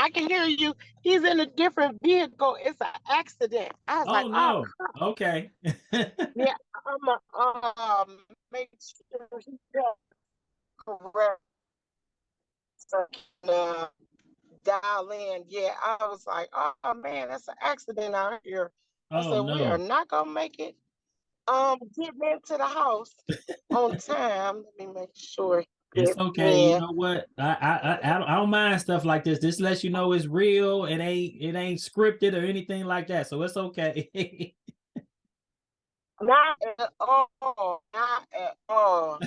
I can hear you. He's in a different vehicle. It's an accident. I was like, Oh oh, no. Okay. yeah, I'm gonna make sure he's correct. So, uh, dial in. Yeah, I was like, oh man, that's an accident out here. I Oh said, we are no. not gonna make it. Getting into the house on time. Let me make sure he It's gets okay. You in. know what? I don't mind stuff like this. This lets you know it's real. It ain't scripted or anything like that. So it's okay. Not at all. Not at all.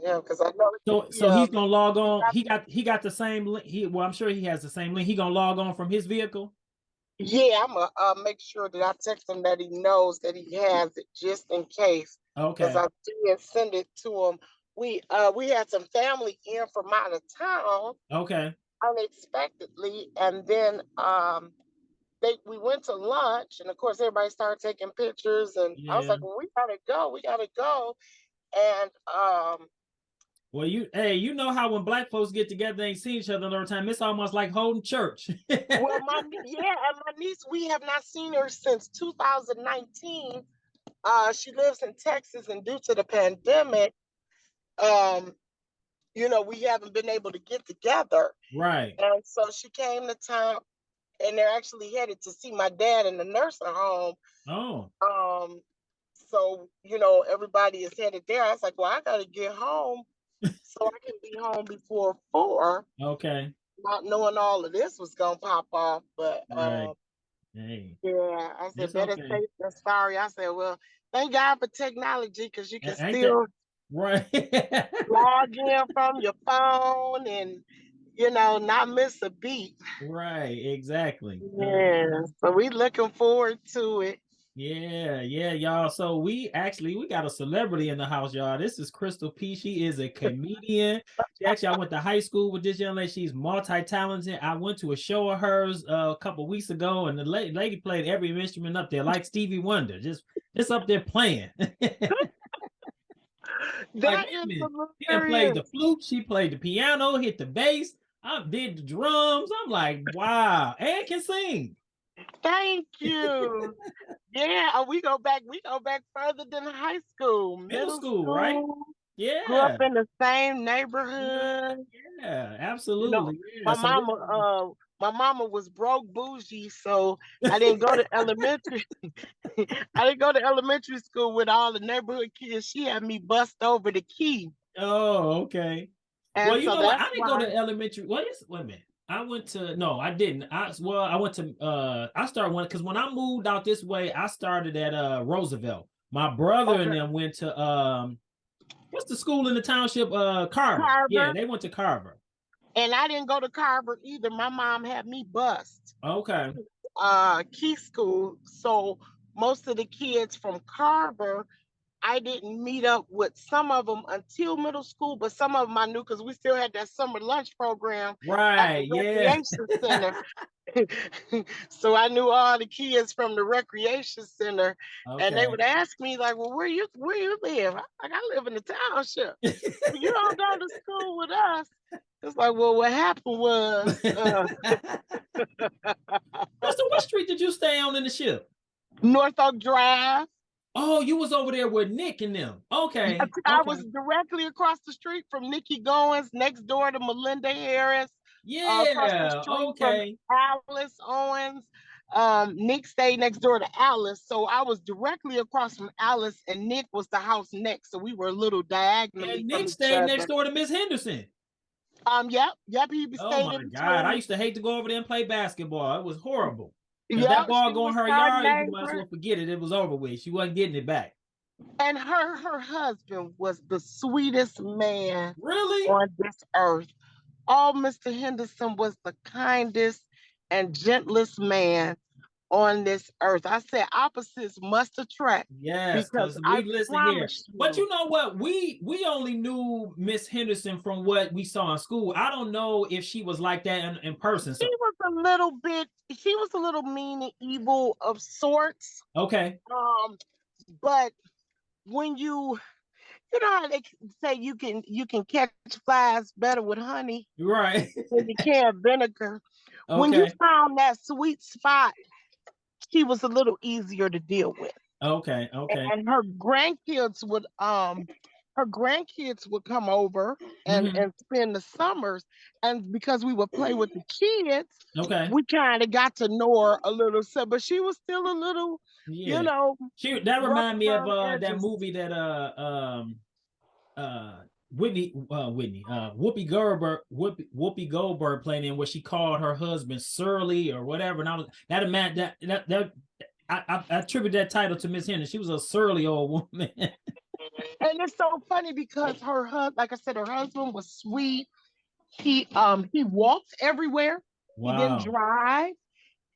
Yeah, because I know So he's gonna log on. He got the same link. Well, I'm sure he has the same link. He gonna log on from his vehicle. yeah, I'm gonna make sure that I text him that he knows that he has it just in case. Because Okay. I did send it to him. We had some family in from out of town Okay. unexpectedly, and then we went to lunch, and of course everybody started taking pictures, and I was Yeah. like, well, we gotta go, and Well, you know how when black folks get together, they ain't seen each other in a long time. It's almost like holding church. well, and my niece, we have not seen her since 2019. She lives in Texas, and due to the pandemic, um, we haven't been able to get together. Right. And so she came to town, and they're actually headed to see my dad in the nursing home. Oh. Um, so everybody is headed there. I was like, well, I gotta get home so I can be home before 4, Okay. not knowing all of this was gonna pop off. But Right. Hey, yeah, I said it's better okay. safe than sorry. I said, well, thank God for technology because you can Ain't that still right? log in from your phone and not miss a beat. Right. Exactly. Yeah, so we looking forward to it. Yeah, yeah, y'all. So we got a celebrity in the house, y'all. This is Crystal P. She is a comedian. I went to high school with this young lady. She's multi-talented. I went to a show of hers a couple weeks ago, and the lady played every instrument up there, like Stevie Wonder, just up there playing. Like, That wait a is minute. She done played the hilarious. flute, she played the piano, hit the bass. I did the drums. I'm like, wow, and can sing. Thank you. Yeah, we go back further than high school, Middle middle school, right? school. Grew up Yeah. in the same Yeah, neighborhood. yeah, You know, absolutely. Yeah. my So this mama, is my mama was broke bougie, so I didn't go to elementary. I didn't go to elementary school with all the neighborhood kids. She had me bust over the key, oh, okay. Well, and you so know what? that's I didn't go why to elementary. Wait a minute. I went to no, I didn't. I went to I started one because when I moved out this way, I started at Roosevelt. My brother and okay, them went to what's the school in the township? Carver. Yeah, Carver, they went to Carver. and I didn't go to Carver either. My mom had me bust Okay. key school, so most of the kids from Carver I didn't meet up with some of them until middle school, but some of them I knew because we still had that summer lunch program at the Right. Yeah. recreation center. So I knew all the kids from the recreation center, and they Okay. would ask me like, "Well, where you live?" Like, I live in the township. Well, you don't go to school with us. It's like, well, what happened was Crystal, what street did you stay on in the ship? North Oak Drive. Oh, you was over there with Nick and them. Yes, Okay. I Okay. was directly across the street from Nikki Goins, next door to Melinda Harris, across the Yeah. street from Okay. Alice Owens. Nick stayed next door to Alice, so I was directly across from Alice, and Nick was the house next, so we were a little diagonally And from Nick each stayed next other. door to Miss Henderson. Yep, he Oh stayed my in God. I between. used to hate to go over there and play basketball. It was horrible. Because that Yep, ball she going was her our yard, you might as neighbor, well forget it. It was over with. She wasn't getting it back. and her husband was the sweetest man Really? on this earth. Oh, Mr. Henderson was the kindest and gentlest man on this earth. I said opposites must attract Yes, because because I we listen here. promise But you, you know what? We only knew Miss Henderson from what we saw in school. I don't know if she was like that in person. she So was a little bit, she was a little mean and evil of sorts. okay. Um, but when you you know how they say you can catch flies better with honey Right. than you can vinegar. When you Okay. found that sweet spot, she was a little easier to deal with. Okay. Okay. And her grandkids would come over Hmm. and spend the summers. And because we would play with the kids, Okay. we kind of got to know her a little. So, but she was still a little, you Yeah. know, That rough remind me of around the that edges. movie that Whoopi Goldberg playing in, where she called her husband surly or whatever. And I was that man that I attribute that title to Miss Henderson. She was a surly old woman. And it's so funny because her husband, like I said, her husband was sweet. He walked everywhere. He didn't Wow. drive.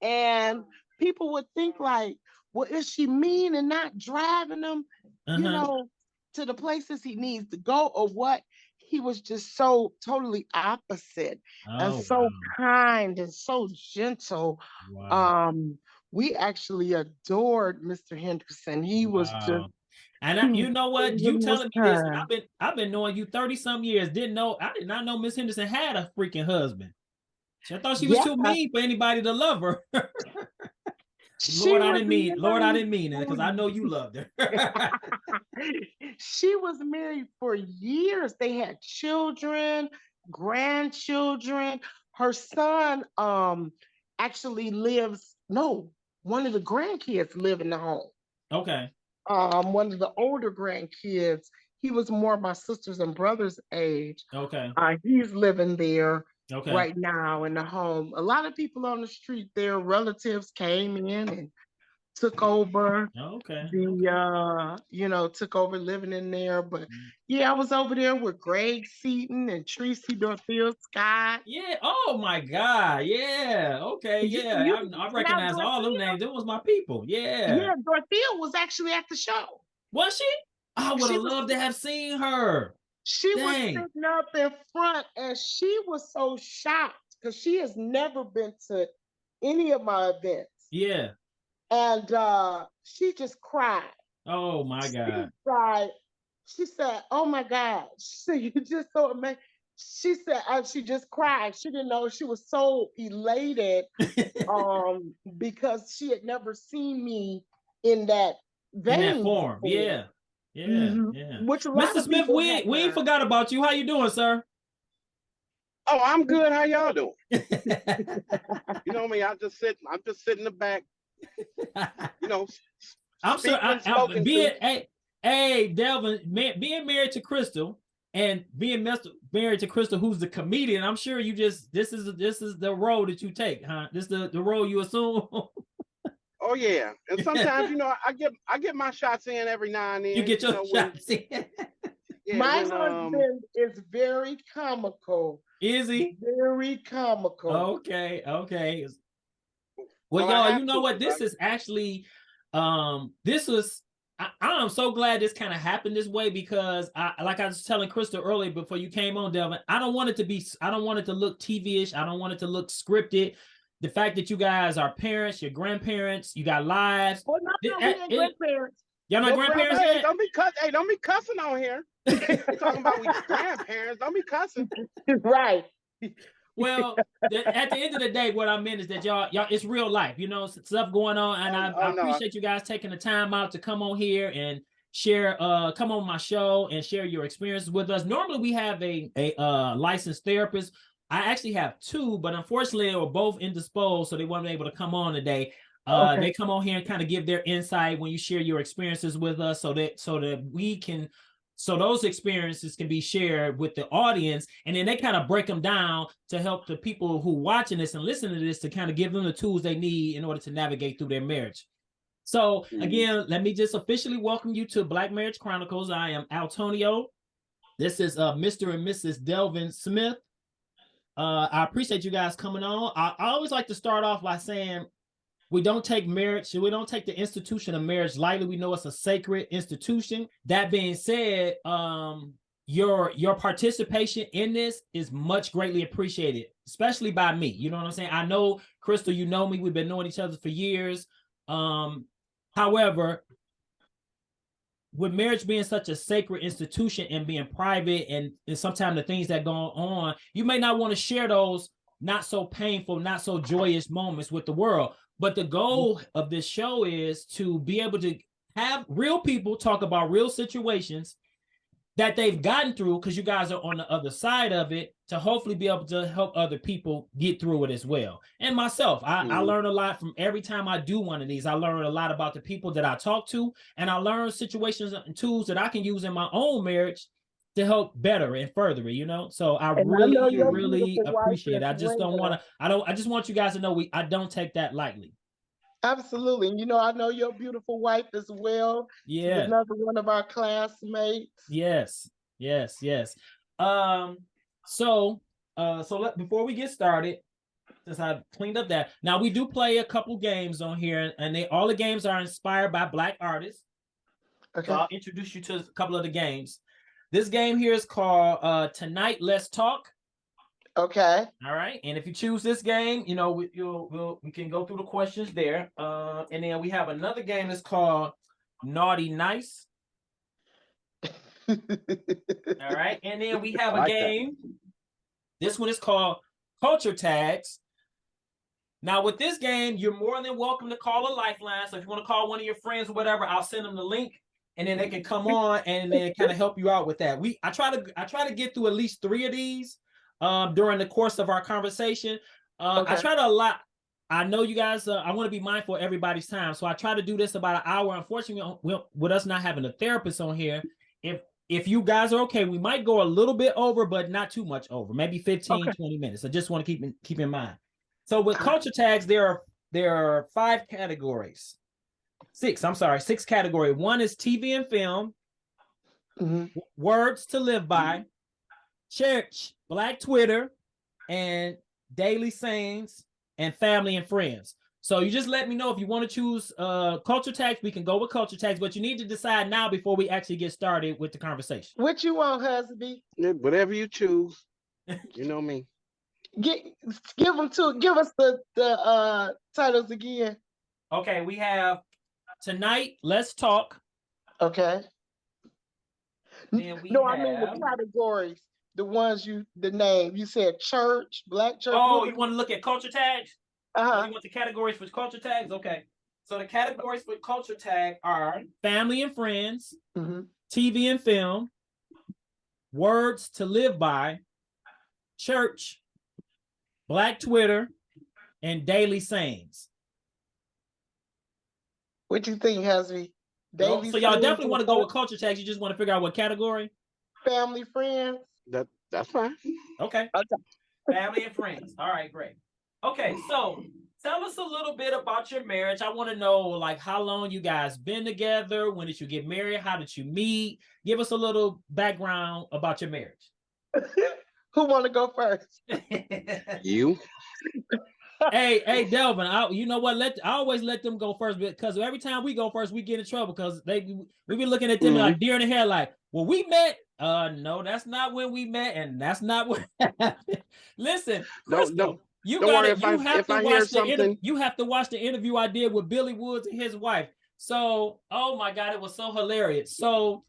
And people would think like, well, is she mean and not driving him, you Uh-huh. know, to the places he needs to go or what? He was just so totally opposite and Oh so wow. kind and so gentle. Wow. Um, we actually adored Mr. Henderson. He was just Wow. And he, you know what? he You was telling me this, and kind. I've been knowing you 30 some years. I did not know Miss Henderson had a freaking husband. I thought she was Yeah, too mean for anybody to love her. she was Lord, I married didn't mean it, for because I know you loved her. she was married for years. They had children, grandchildren. Her son actually lives, no, one of the grandkids live in the home. Okay. One of the older grandkids, he was more my sisters and brothers' age. Okay. He's living there Okay. right now in the home. A lot of people on the street, their relatives came in and took over Okay. took over living in there. But yeah, I was over there with Greg Seaton and Tracy Dorfield Scott. Yeah. Oh my God. Yeah. Okay. Yeah. I Now recognize all them Dorfield, names. Them was my people. Yeah. yeah, Dorfield was actually at the show. Was she? I would She have was loved to have seen her. she was Dang. sitting up in front and she was so shocked because she has never been to any of my events. Yeah. And she just cried. Oh my She God. cried. She said, "Oh my God!" She said, "You just so amazing." She said, she just cried. She didn't know. She was so elated because she had never seen me in that In that vein form. before. Yeah. Yeah. Yeah. Which a lot Mr. of Smith, people we ain't hadn't. forgot about you. How you doing, sir? Oh, I'm good. How y'all doing? You know me. I'm just sitting in the back. You know, I'm sure speaking, spoken to. hey, Delvin, being married to Crystal and being married to Crystal, who's the comedian. I'm sure you just this is the role that you take, huh? This is the role you assume. Oh yeah, and sometimes I get my shots in every now and You then. get You your know shots in. My when husband is very comical. Is he? Very comical. Okay, okay. Well, well I y'all, you have know to what? because This is actually, this was. I'm so glad this kind of happened this way, because like I was telling Crystal earlier before you came on, Delvin, I don't want it to be, I don't want it to look TV-ish. I don't want it to look scripted. The fact that you guys are parents, your grandparents, you got lives. Oh no, no, we ain't grandparents. Y'all not No grandparents hey, yet? don't be cussing on here. Talking about we grandparents. Don't be cussing. Right. Well, at the end of the day, what I meant is that y'all, it's real life, you know, stuff going on, and I No. appreciate you guys taking the time out to come on here and share, come on my show and share your experiences with us. Normally, we have a licensed therapist. I actually have two, but unfortunately, they were both indisposed, so they weren't able to come on today. Okay. They come on here and kind of give their insight when you share your experiences with us, so that we can. So those experiences can be shared with the audience, and then they kind of break them down to help the people who watching this and listening to this to kind of give them the tools they need in order to navigate through their marriage. So again, let me just officially welcome you to Black Marriage Chronicles. I am Antonio. This is Mr. and Mrs. Delvin Smith. I appreciate you guys coming on. I always like to start off by saying we don't take marriage, we don't take the institution of marriage lightly. We know it's a sacred institution. That being said, your participation in this is much greatly appreciated, especially by me. You know what I'm saying? I know, Crystal, you know me. We've been knowing each other for years. However, with marriage being such a sacred institution and being private, and sometimes the things that go on, you may not want to share those not so painful, not so joyous moments with the world. But the goal of this show is to be able to have real people talk about real situations that they've gotten through, because you guys are on the other side of it, to hopefully be able to help other people get through it as well. And myself, I learn a lot from every time I do one of these. I learn a lot about the people that I talk to, and I learn situations and tools that I can use in my own marriage to help better and further it, you know? So I really appreciate it. I just don't want to, I just want you guys to know I don't take that lightly. Absolutely. And I know your beautiful wife as well. Yeah. She's another one of our classmates. Yes. So before we get started, since I've cleaned up that, now we do play a couple games on here, and all the games are inspired by Black artists. Okay. So I'll introduce you to a couple of the games. This game here is called Tonight Let's Talk. Okay. All right. And if you choose this game, we can go through the questions there. And then we have another game that's called Naughty Nice. All right. And then we have a game. This one is called Culture Tags. Now, with this game, you're more than welcome to call a lifeline. So if you want to call one of your friends or whatever, I'll send them the link, and then they can come on and then kind of help you out with that. I try to get through at least 3 of these during the course of our conversation. Okay. I try to lot. I know you guys, I want to be mindful of everybody's time. So I try to do this about an hour. Unfortunately, with us not having a therapist on here, if you guys are okay, we might go a little bit over, but not too much over, maybe 15, 20 minutes. I just want to keep in mind. So with culture tags, there are 5 categories. 6 categories. One is TV and film, words to live by, church, Black Twitter, and daily sayings, and family and friends. So you just let me know if you want to choose culture tags. We can go with culture tags, but you need to decide now before we actually get started with the conversation. What you want, husband? Yeah, whatever you choose. You know me. Give us the titles again. Okay, we have Tonight Let's Talk. Okay. I mean the categories. The name. You said church, Black church. Oh, you want to look at culture tags? You want the categories for culture tags? Okay. So the categories for culture tag are family and friends, TV and film, words to live by, church, Black Twitter, and daily sayings. What do you think, Hasby? So y'all definitely want to go with culture tags. You just want to figure out what category? Family, friends. That's fine. Okay. Family and friends. All right, great. Okay, so tell us a little bit about your marriage. I want to know, like, how long you guys been together. When did you get married? How did you meet? Give us a little background about your marriage. Who want to go first? You. Hey, Delvin. You know what? I always let them go first, because every time we go first, we get in trouble because we be looking at them like deer in the head, like, well, we met. No, that's not when we met, and that's not what happened. Listen, Crystal, you have to watch the interview I did with Billy Woods and his wife. So, oh my God, it was so hilarious. So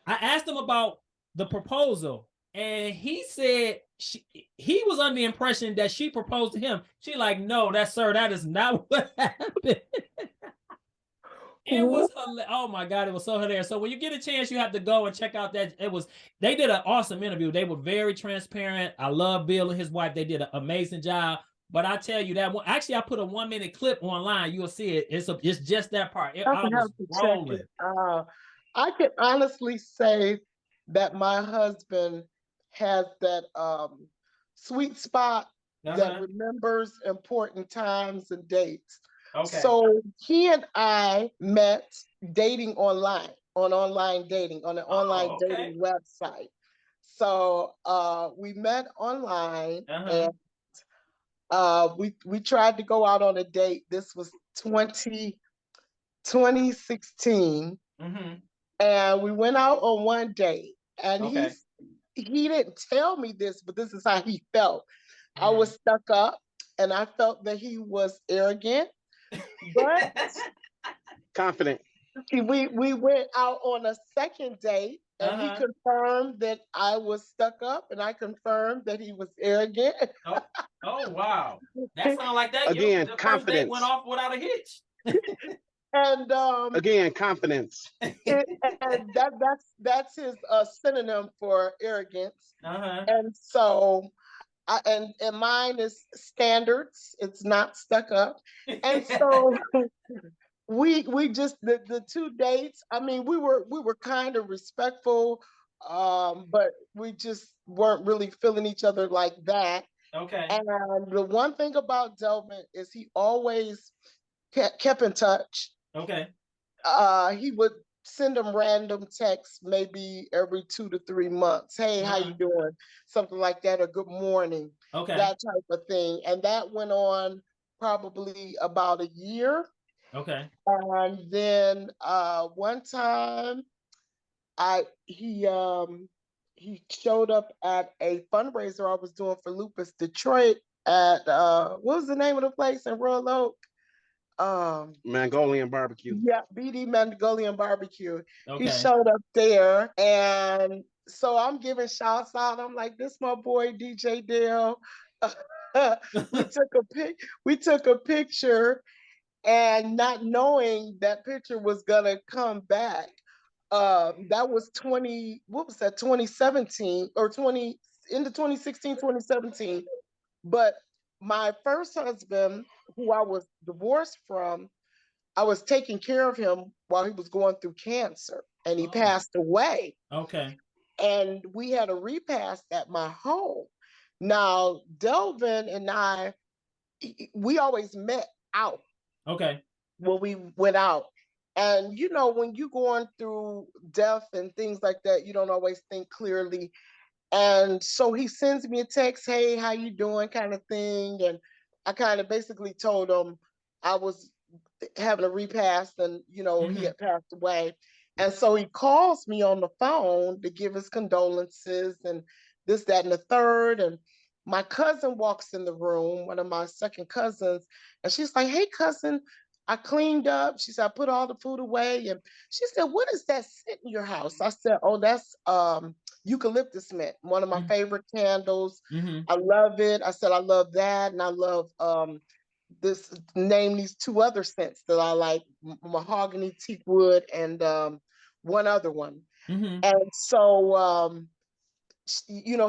I asked him about the proposal, and he said he was under the impression that she proposed to him. She like, no, that is not what happened. It was, oh my God, it was so hilarious. So when you get a chance, you have to go and check out that. They did an awesome interview. They were very transparent. I love Bill and his wife. They did an amazing job. But I tell you that one, actually, I put a 1-minute clip online. You'll see it. It's just that part. I was rolling. I can honestly say that my husband has that sweet spot that remembers important times and dates. Okay. So he and I met dating online, on an online dating website. So we met online, and we tried to go out on a date. This was 2016. And we went out on one date, and he didn't tell me this, but this is how he felt. I was stuck up, and I felt that he was arrogant. But confident. we went out on a second date, and he confirmed that I was stuck up, and I confirmed that he was arrogant. Oh wow, that sounds like that. Again, the first date confidence. went off without a hitch. And Again, confidence. and that's his synonym for arrogance. Uh-huh. And so and mine is standards. It's not stuck up. And so we just the 2 dates, I mean, we were kind of respectful, but we just weren't really feeling each other like that. Okay. And the one thing about Delvin is he always kept in touch. Okay. He would send them random texts maybe every 2 to 3 months. Hey, how you doing? Something like that, or good morning. Okay. That type of thing. And that went on probably about a year. Okay. And then one time he showed up at a fundraiser I was doing for Lupus Detroit at what was the name of the place in Royal Oak? Mongolian barbecue. Yeah, BD Mongolian barbecue. Okay. He showed up there, and so I'm giving shouts out. I'm like, this my boy DJ Dale. we took a picture, and not knowing that picture was gonna come back. That was 2017 or 20 into 2016, 2017. But my first husband, who I was divorced from, I was taking care of him while he was going through cancer, and he passed away. Okay. And we had a repast at my home. Now, Delvin and I, we always met out. Okay. When we went out. And you know, when you're going through death and things like that, you don't always think clearly. And so he sends me a text, hey, how you doing, kind of thing. And I kind of basically told him I was having a repast, and he had passed away. And so he calls me on the phone to give his condolences and this, that, and the third. And my cousin walks in the room, one of my second cousins, and she's like, hey, cousin, I cleaned up. She said, I put all the food away. And she said, what is that scent in your house? I said, oh, that's eucalyptus mint, one of my favorite candles. I love it. I said, I love that. And I love name these 2 other scents that I like, mahogany, teak wood, and one other one. And so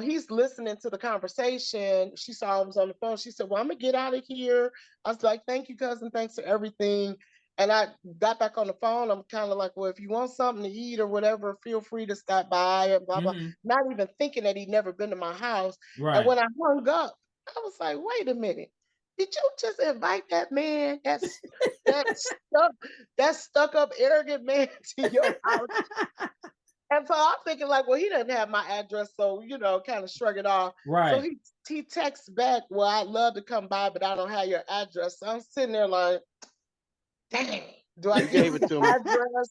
he's listening to the conversation. She saw I was on the phone. She said, well, I'm gonna get out of here. I was like, thank you, cousin, thanks for everything. And I got back on the phone. I'm kind of like, well, if you want something to eat or whatever, feel free to stop by, and blah blah. Not even thinking that he'd never been to my house. Right. And when I hung up, I was like, wait a minute, did you just invite that man, that stuck up arrogant man to your house? And so I'm thinking like, well, he doesn't have my address, so kind of shrug it off. Right. So he texts back, well, I'd love to come by, but I don't have your address. So I'm sitting there like, dang, do I give it to him address?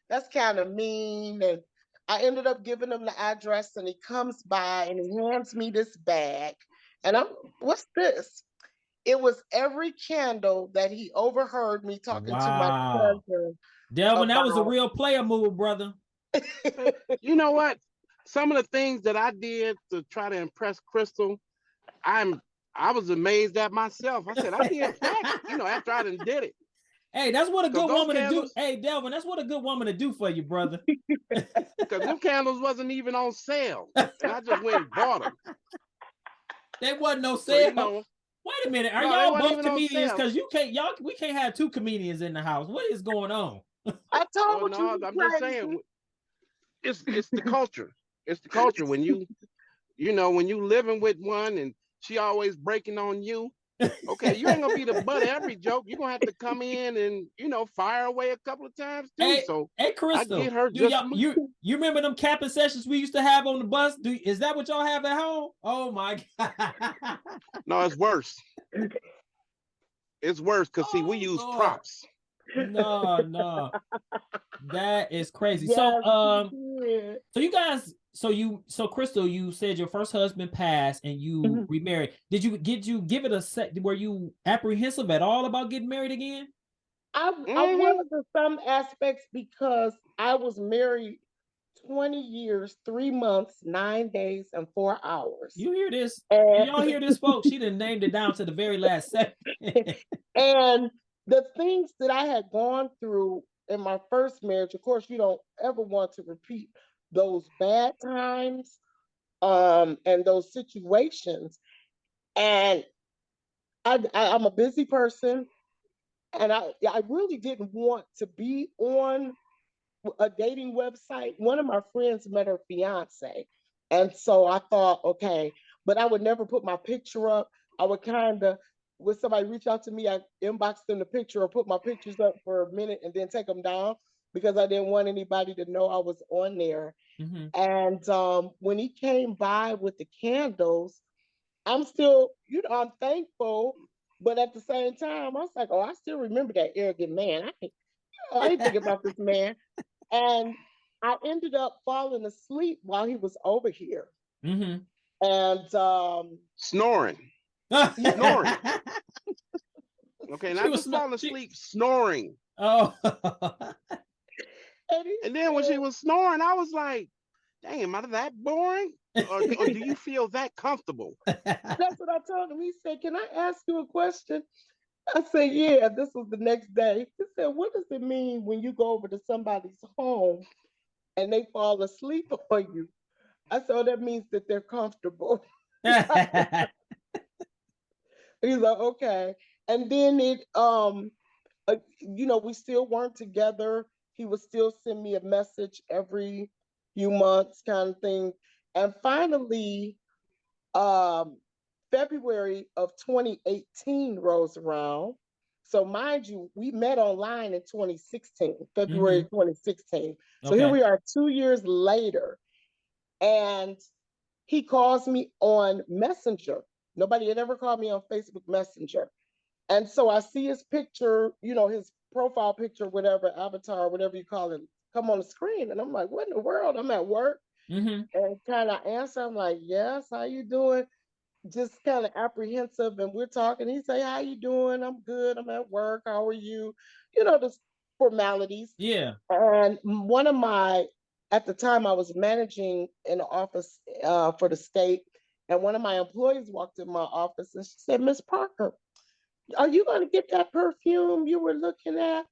That's kind of mean. And I ended up giving him the address, and he comes by and he hands me this bag. And what's this? It was every candle that he overheard me talking to my cousin. Delvin, that was a real player move, brother. You know what? Some of the things that I did to try to impress Crystal, I was amazed at myself. I said, I did that, after I done did it. Hey, that's what a good woman to do. Hey, Delvin, that's what a good woman to do for you, brother. Because them candles wasn't even on sale. And I just went and bought them. There wasn't no sale. So, wait a minute. Are y'all both comedians? Because we can't have 2 comedians in the house. What is going on? I told you. I'm just saying. It's the culture. It's the culture. When you living with one and she always breaking on you, okay, you ain't gonna be the butt of every joke. You're gonna have to come in and fire away a couple of times too. Hey, Crystal, I get her you remember them capping sessions we used to have on the bus? Is that what y'all have at home? Oh my God. No, it's worse. It's worse because see, we use props. No. That is crazy. Yes, so so Crystal, you said your first husband passed and you remarried. Did you give it a set? Were you apprehensive at all about getting married again? I was in some aspects because I was married 20 years, 3 months, 9 days, and 4 hours. You hear this? And, Y'all hear this, folks? She done named it down to the very last second. and the things that I had gone through in my first marriage, of course, you don't ever want to repeat those bad times and those situations. And I'm a busy person, and I really didn't want to be on a dating website. One of my friends met her fiance, and so I thought, okay, but I would never put my picture up. I would kind of, when somebody reach out to me, I inbox them the picture or put my pictures up for a minute and then take them down because I didn't want anybody to know I was on there. Mm-hmm. And when he came by with the candles, I'm still, I'm thankful, but at the same time, I was like, oh, I still remember that arrogant man. I ain't thinking about this man. And I ended up falling asleep while he was over here. Mm-hmm. And Snoring. Snoring. Okay, not just falling asleep, snoring. Oh. And then when she was snoring, I was like, dang, am I that boring? Or do you feel that comfortable? That's what I told him. He said, can I ask you a question? I said, yeah, this was the next day. He said, what does it mean when you go over to somebody's home and they fall asleep on you? I said, oh, that means that they're comfortable. He's like, okay. And then we still weren't together. He would still send me a message every few months kind of thing. And finally, February of 2018 rolls around. So mind you, we met online in 2016, February 2016. So here we are 2 years later. And he calls me on Messenger. Nobody had ever called me on Facebook Messenger. And so I see his picture, his profile picture, whatever, avatar, whatever you call it, come on the screen. And I'm like, what in the world? I'm at work. And kind of answer, I'm like, yes, how you doing? Just kind of apprehensive. And we're talking. He say, how you doing? I'm good. I'm at work. How are you? The formalities. Yeah. And at the time I was managing in the office for the state. And one of my employees walked in my office and she said, Miss Parker, are you going to get that perfume you were looking at?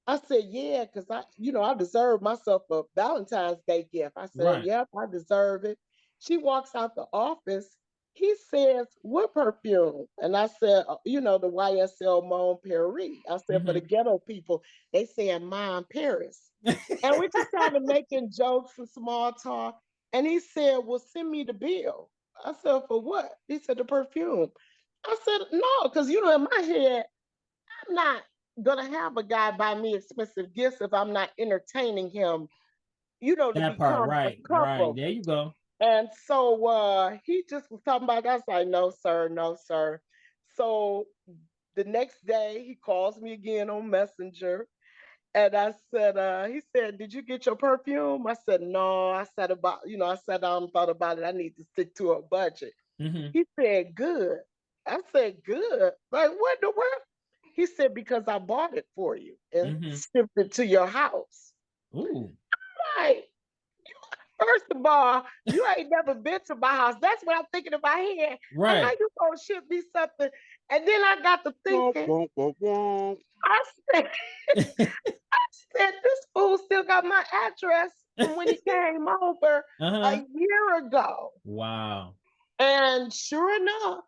I said, yeah, because I deserve myself a Valentine's Day gift. I said, yep, I deserve it. She walks out the office. He says, what perfume? And I said, the YSL Mon Paris. I said, for the ghetto people, they say Mon Paris. And we just started making jokes and small talk. And he said, well, send me the bill. I said, for what? He said, the perfume. I said, no, because, in my head, I'm not going to have a guy buy me expensive gifts if I'm not entertaining him, to that become part, right, a couple. right. There you go. And so he just was talking about that. I was like, no, sir, no, sir. So the next day he calls me again on Messenger. And I said, he said, did you get your perfume? I said, no. I said I sat down and thought about it. I need to stick to a budget. He said, good. I said, good. Like, what in the world? He said, because I bought it for you and shipped it to your house. Ooh. I'm like, first of all, you ain't never been to my house. That's what I'm thinking in my head. Right. And how you gonna ship me something? And then I got to thinking, I said, this fool still got my address from when he came over a year ago. Wow. And sure enough,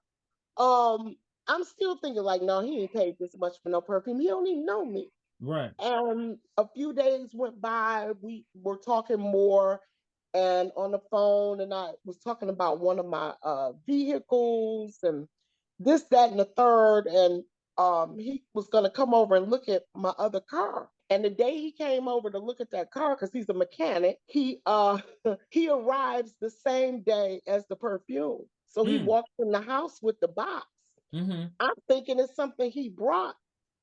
I'm still thinking like, no, he ain't paid this much for no perfume. He don't even know me. Right. And a few days went by. We were talking more and on the phone, and I was talking about one of my vehicles and this, that, and the third. And he was going to come over and look at my other car. And the day he came over to look at that car, because he's a mechanic, he he arrives the same day as the perfume. So he walks in the house with the box. I'm thinking it's something he brought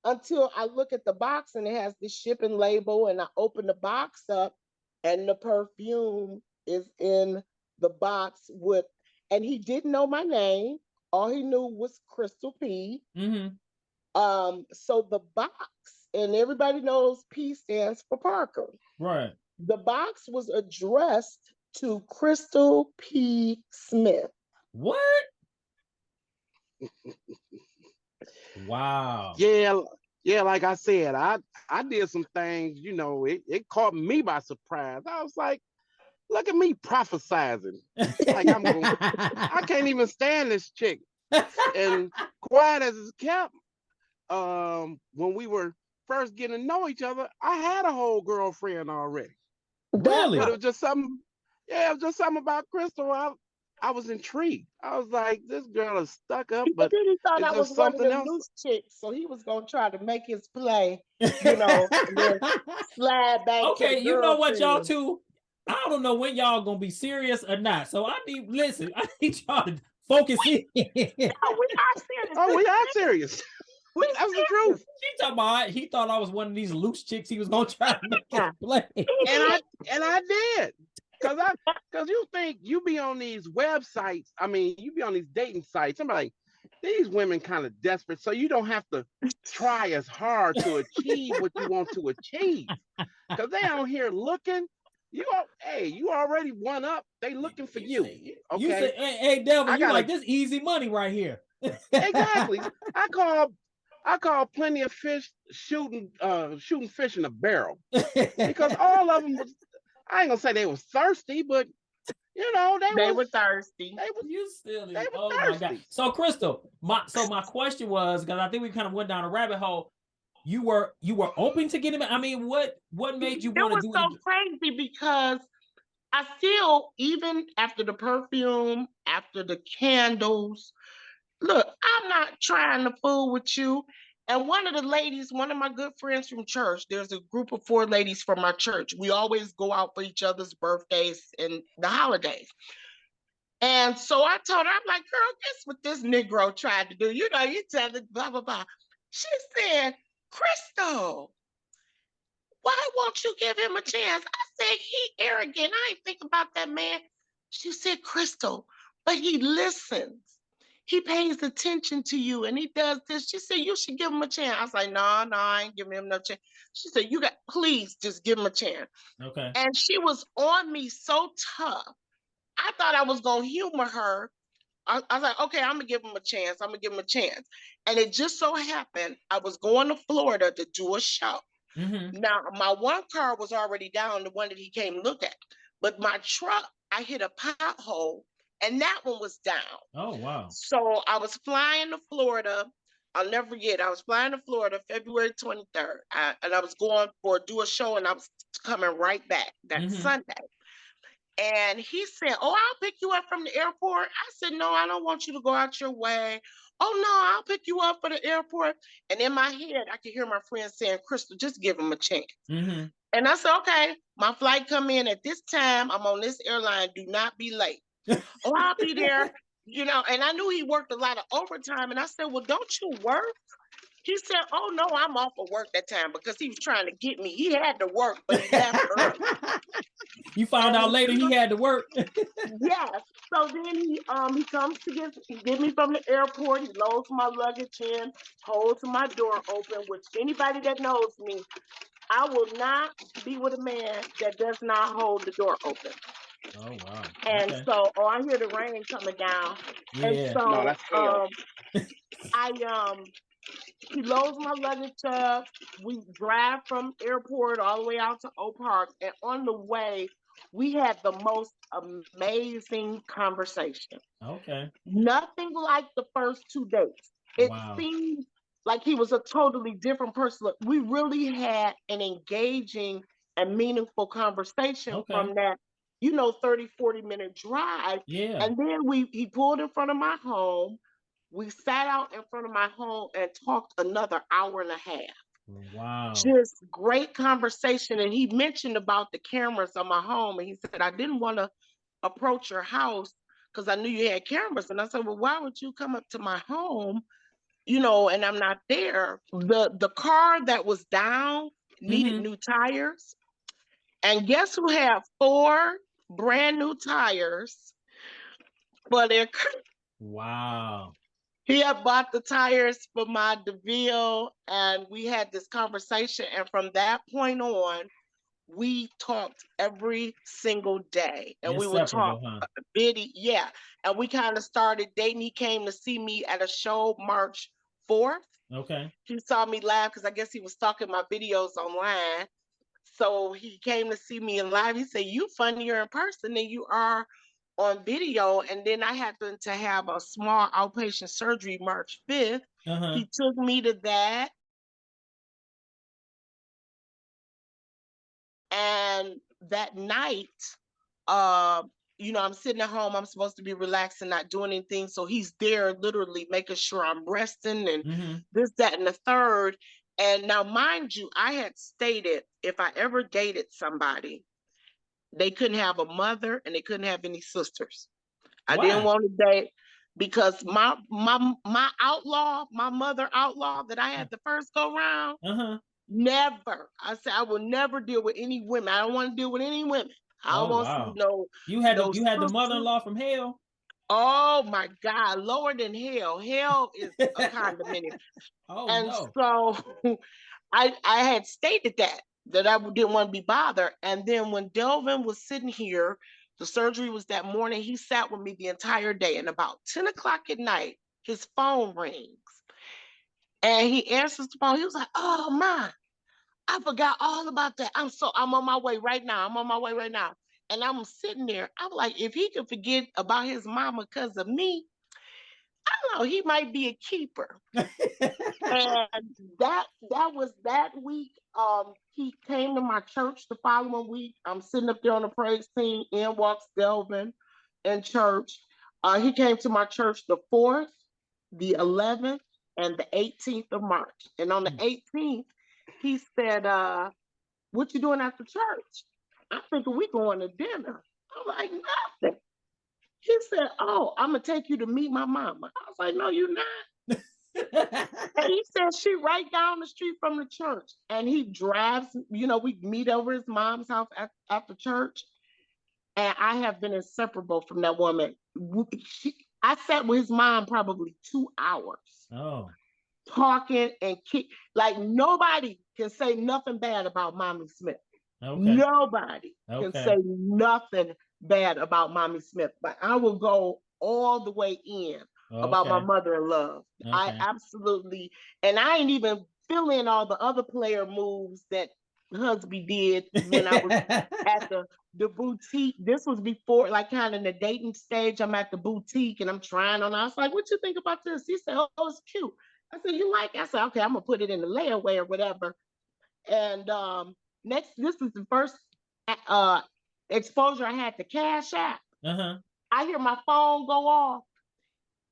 until I look at the box and it has the shipping label, and I open the box up and the perfume is in the box and he didn't know my name. All he knew was Crystal P. So the box and everybody knows P stands for Parker. Right. The box was addressed to Crystal P. Smith. What? Wow. Yeah, like I said, I did some things, it caught me by surprise. I was like, look at me prophesizing. Like I can't even stand this chick. And quiet as it's kept, when we were first getting to know each other, I had a whole girlfriend already. Really? But it was just something, yeah, it was just something about Crystal. I was intrigued. I was like, this girl is stuck up, But but then he thought it's I was just one of something them else. loose chicks, so he was gonna try to make his play, and then slide back to the Okay, you know what, y'all girlfriend. too? I don't know when y'all gonna be serious or not. So I need y'all to focus in. No, we are serious. Oh, we are serious. We That's the truth. She talking about he thought I was one of these loose chicks he was gonna try to make his play. And I did. Cause you think you be on these websites, I mean, you be on these dating sites. I'm like, these women kind of desperate, so you don't have to try as hard to achieve what you want to achieve. Cause they out here looking, you already one up. They looking for you. Okay. You say, hey Delvin, you gotta, like this easy money right here. exactly. I call plenty of fish shooting fish in a barrel. Because all of them was, I ain't gonna say they was thirsty, but they were thirsty. They were oh thirsty. my God. So Crystal, my question was, because I think we kind of went down a rabbit hole. You were open to getting him. I mean, what made you want to do it? It was so crazy because I still, even after the perfume, after the candles, look, I'm not trying to fool with you. And one of the ladies, one of my good friends from church, there's a group of 4 ladies from our church. We always go out for each other's birthdays and the holidays. And so I told her, I'm like, girl, guess what this Negro tried to do? You tell it, blah, blah, blah. She said, Crystal, why won't you give him a chance? I said, he arrogant. I ain't think about that man. She said, Crystal, but he listens. He pays attention to you and he does this. She said, you should give him a chance. I was like, no, I ain't giving him no chance. She said, please just give him a chance. Okay. And she was on me so tough. I thought I was going to humor her. I was like, okay, I'm going to give him a chance. And it just so happened, I was going to Florida to do a show. Mm-hmm. Now, my one car was already down, the one that he came to look at. But my truck, I hit a pothole, and that one was down. Oh, wow. So I was flying to Florida. I'll never forget. I was flying to Florida February 23rd. And I was going do a show, and I was coming right back that Sunday. And he said, oh, I'll pick you up from the airport. I said, no, I don't want you to go out your way. Oh, no, I'll pick you up for the airport. And in my head, I could hear my friend saying, Crystal, just give him a chance. Mm-hmm. And I said, okay, my flight come in at this time. I'm on this airline. Do not be late. Oh, I'll be there. And I knew he worked a lot of overtime. And I said, well, don't you work? He said, oh, no, I'm off of work that time because he was trying to get me. He had to work, but he left early. You found out later he had to work. Yes. So then he comes to get me from the airport. He loads my luggage in, holds my door open, which anybody that knows me, I will not be with a man that does not hold the door open. Oh, wow. And so, I hear the rain coming down. Yeah. And so, no, that's he loads my luggage up. We drive from airport all the way out to Oak Park. And on the way, we had the most amazing conversation. Okay. Nothing like the first 2 dates. It seemed like he was a totally different person. We really had an engaging and meaningful conversation from that, 30, 40-minute drive. Yeah. And then he pulled in front of my home. We sat out in front of my home and talked another hour and a half. Wow. Just great conversation. And he mentioned about the cameras on my home. And he said, I didn't want to approach your house because I knew you had cameras. And I said, well, why would you come up to my home, and I'm not there? The car that was down needed new tires. And guess who had 4 brand new tires for their car? Wow. He had bought the tires for my DeVille, and we had this conversation. And from that point on, we talked every single day, and we would talk Inseparable, huh? bitty, yeah. And we kind of started dating. He came to see me at a show March 4th. Okay. He saw me live because I guess he was stalking my videos online. So he came to see me in live. He said, "You funnier in person than you are on video." And then I happened to have a small outpatient surgery March 5th. Uh-huh. He took me to that. And that night, uh, I'm sitting at home. I'm supposed to be relaxing, not doing anything. So he's there literally making sure I'm resting and Mm-hmm. this, that, and the third. And now, mind you, I had stated if I ever dated somebody, they couldn't have a mother and they couldn't have any sisters. I didn't Why? want to date because my outlaw, my mother outlaw that I had the first go round, Uh-huh. never. I said I will never deal with any women. I don't want to deal with any women. I don't Oh want to see wow. no You had the sisters. mother-in-law from hell. Oh my God, lower than hell. Hell is a condominium. Oh And no. so I had stated that I didn't want to be bothered. And then when Delvin was sitting here, the surgery was that morning. He sat with me the entire day. And about 10 o'clock at night, his phone rings. And he answers the phone. He was like, "Oh my, I forgot all about that. I'm on my way right now. I'm on my way right now." And I'm sitting there. I'm like, if he could forget about his mama because of me, I don't know, he might be a keeper. And that was that week. He came to my church the following week. I'm sitting up there on the praise team. In walks Delvin in church. He came to my church the 4th, the 11th, and the 18th of March. And on the 18th, he said, "What you doing after church?" I'm thinking we going to dinner. I'm like, "Nothing." He said, "Oh, I'm gonna take you to meet my mama." I was like, "No, you're not." And he said, "She right down the street from the church." And he drives, we meet over his mom's house after church. And I have been inseparable from that woman. I sat with his mom probably 2 hours Oh, talking and like nobody can say nothing bad about Mommy Smith. okay. Nobody can Okay. say nothing bad about Mommy Smith, but I will go all the way in about my Okay. mother in love. I Okay. absolutely, and I ain't even feeling all the other player moves that husband did when I was at the boutique. This was before, like, kind of in the dating stage. I'm at the boutique and I'm trying on. I was like, "What you think about this?" He said, "Oh, it's cute." I said, "You like it?" I said, "Okay, I'm gonna put it in the layaway or whatever." And this is the first uh, exposure I had to Cash App. Uh-huh. I hear my phone go off.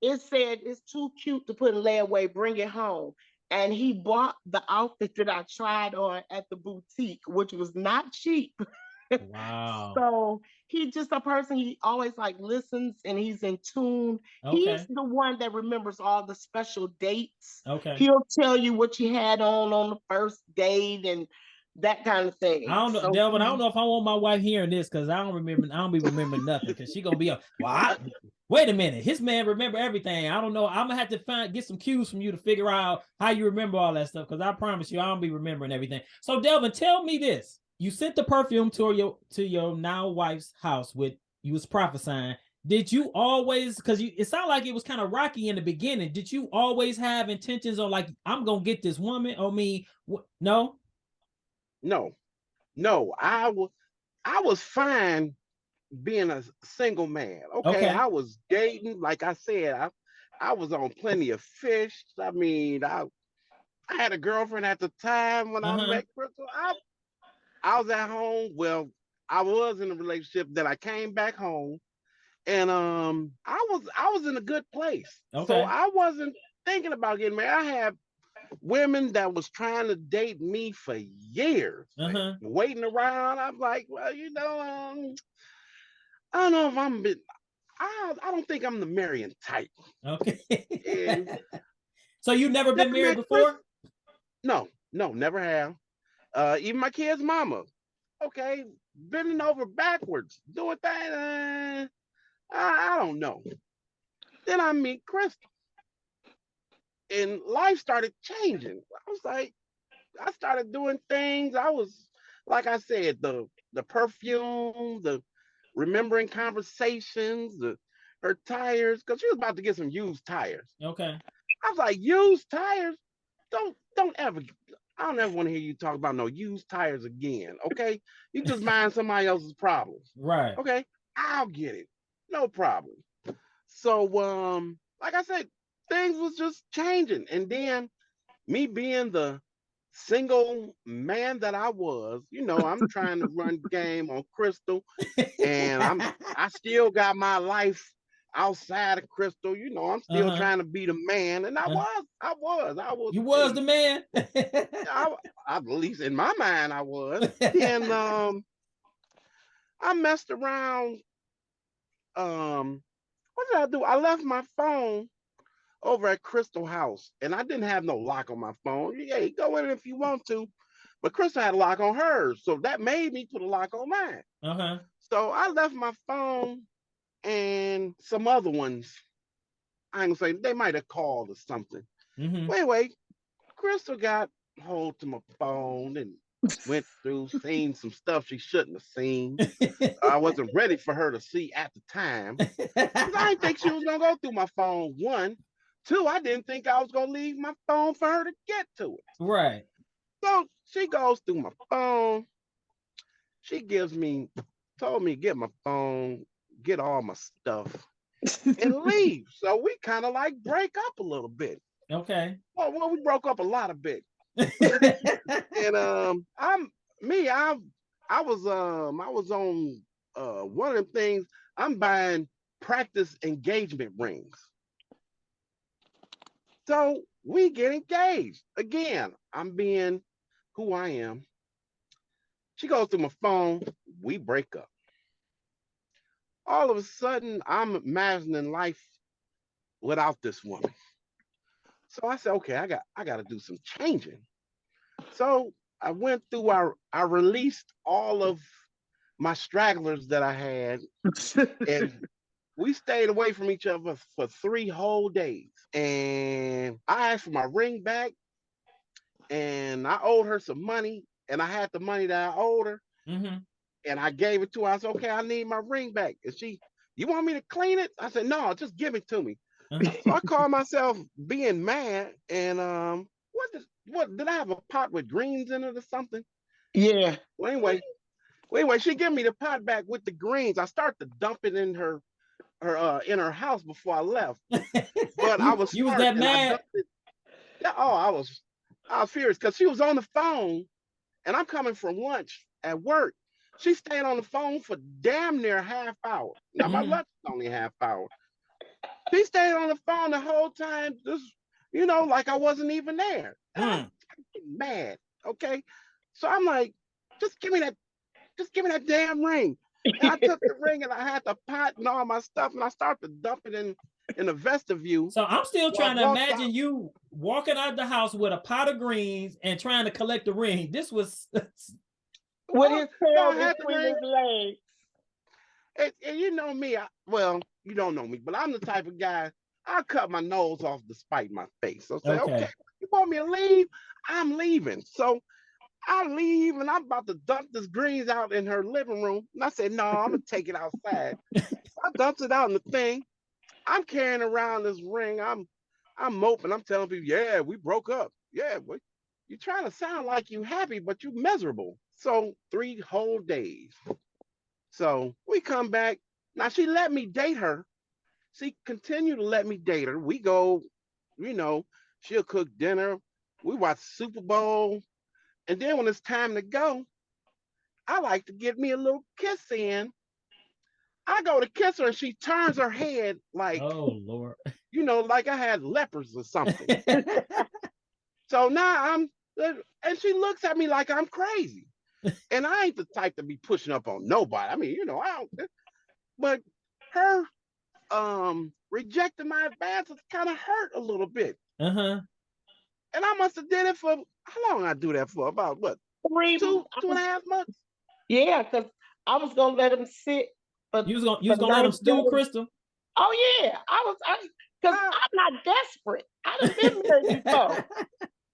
It said it's too cute to put in layaway. Bring it home. And he bought the outfit that I tried on at the boutique, which was not cheap. Wow. So he's just a person. He always like listens and he's in tune. He's Okay. the one that remembers all the special dates. Okay. He'll tell you what you had on the first date and that kind of I thing. don't know, So Delvin. I don't know if I want my wife hearing this because I don't remember. I don't be remembering nothing because she gonna be up. Wait a minute. His man remember everything. I don't know. I'm gonna have to get some cues from you to figure out how you remember all that stuff because I promise you I don't be remembering everything. So Delvin, tell me this: you sent the perfume to your now wife's house with you was prophesying. Did you always? Because it sounded like it was kind of rocky in the beginning. Did you always have intentions on like I'm gonna get this woman? Or me? No. No, no, I was fine being a single man. Okay, Okay. I was dating, like I said, I was on plenty of fish. I mean, I had a girlfriend at the time when Uh I huh. met Crystal. I was at home. Well, I was in a relationship that I came back home, and I was in a good place. So Okay. I wasn't thinking about getting married. I had women that was trying to date me for years, Uh huh. waiting around. I'm like, well, I don't know if I don't think I'm the marrying type. Okay. And So you never then been I married met Chris. before? No, no, never have. Even my kid's mama. Okay, bending over backwards, doing that. I don't know. Then I meet Crystal. and life started changing. I was like, I started doing things. I was, like I said, the perfume, the remembering conversations, her tires, because she was about to get some used tires. Okay. I was like, used tires? Don't ever. I don't ever want to hear you talk about no used tires again. Okay, you just mind somebody else's problems. Right. Okay, I'll get it, no problem. So like I said, things was just changing, and then me being the single man that I was, I'm trying to run game on Crystal, and I still got my life outside of Crystal. I'm still Uh-huh. trying to be the man, and I Uh, was. you was the man. At least in my mind, I was. Then I messed around. What did I do? I left my phone over at Crystal House, and I didn't have no lock on my phone. Yeah, you go in if you want to, but Crystal had a lock on hers, so that made me put a lock on mine. Uh-huh. So I left my phone and some other ones. I ain't gonna say they might have called or something. Mm-hmm. But anyway, Crystal got hold to my phone and went through, seen some stuff she shouldn't have seen. I wasn't ready for her to see at the time. Because I didn't think she was gonna go through my phone. One. Two, I didn't think I was gonna leave my phone for her to get to it. Right. So she goes through my phone. She told me get my phone, get all my stuff, and leave. So we kind of like break up a little bit. Okay. Well, we broke up a lot of bit. And I was on one of them things. I'm buying practice engagement rings. So we get engaged. Again, I'm being who I am. She goes through my phone. We break up. All of a sudden, I'm imagining life without this woman. So I said, okay, I got to do some changing. So I went through. I released all of my stragglers that I had, and we stayed away from each other for 3 whole days. And I asked for my ring back, and I owed her some money, and I had the money that I owed her, Mm-hmm. and I gave it to her. I said, okay, I need my ring back. And you want me to clean it? I said, no, just give it to me. Uh-huh. So I called myself being mad, and what did I have a pot with greens in it or something? Yeah. Well, anyway, she gave me the pot back with the greens. I started to dump it in her house before I left. But I was You was smart that and I mad? dumped it. Yeah, I was furious because she was on the phone and I'm coming from lunch at work. She stayed on the phone for damn near a half hour. Now my Mm-hmm. lunch is only a half hour. She stayed on the phone the whole time, just like I wasn't even there. I'm mad. Okay. So I'm like, just give me that damn ring. And I took the ring and I had the pot and all my stuff and I started to dump it in the vestibule. So I'm still So I trying to walked imagine out. you walking out the house with a pot of greens and trying to collect the ring. This was With his No, tail I had the between ring. his legs. And you know me, you don't know me, but I'm the type of guy, I'll cut my nose off to spite my face. So say, okay, okay. you want me to leave? I'm leaving. So I leave and I'm about to dump this greens out in her living room. And I said, no, I'm gonna take it outside. I dumped it out in the thing. I'm carrying around this ring. I'm moping. I'm telling people, yeah, we broke up. Yeah, you're trying to sound like you happy, but you miserable. So 3 whole days. So we come back. Now she let me date her. She continued to let me date her. We go, you know, she'll cook dinner. We watch Super Bowl. And then when it's time to go, I like to get me a little kiss in. I go to kiss her and she turns her head like, Oh Lord. like I had lepers or something. So now and she looks at me like I'm crazy. And I ain't the type to be pushing up on nobody. I mean, I don't, but her rejecting my advances kind of hurt a little bit. Uh-huh. And I must have did it for how long I do that for? About what? 3 two and a half months? Yeah, because I was gonna let him sit for You was gonna let him 90 stew, days. Crystal? Oh yeah, I was. Because I'm not desperate. I done been married before.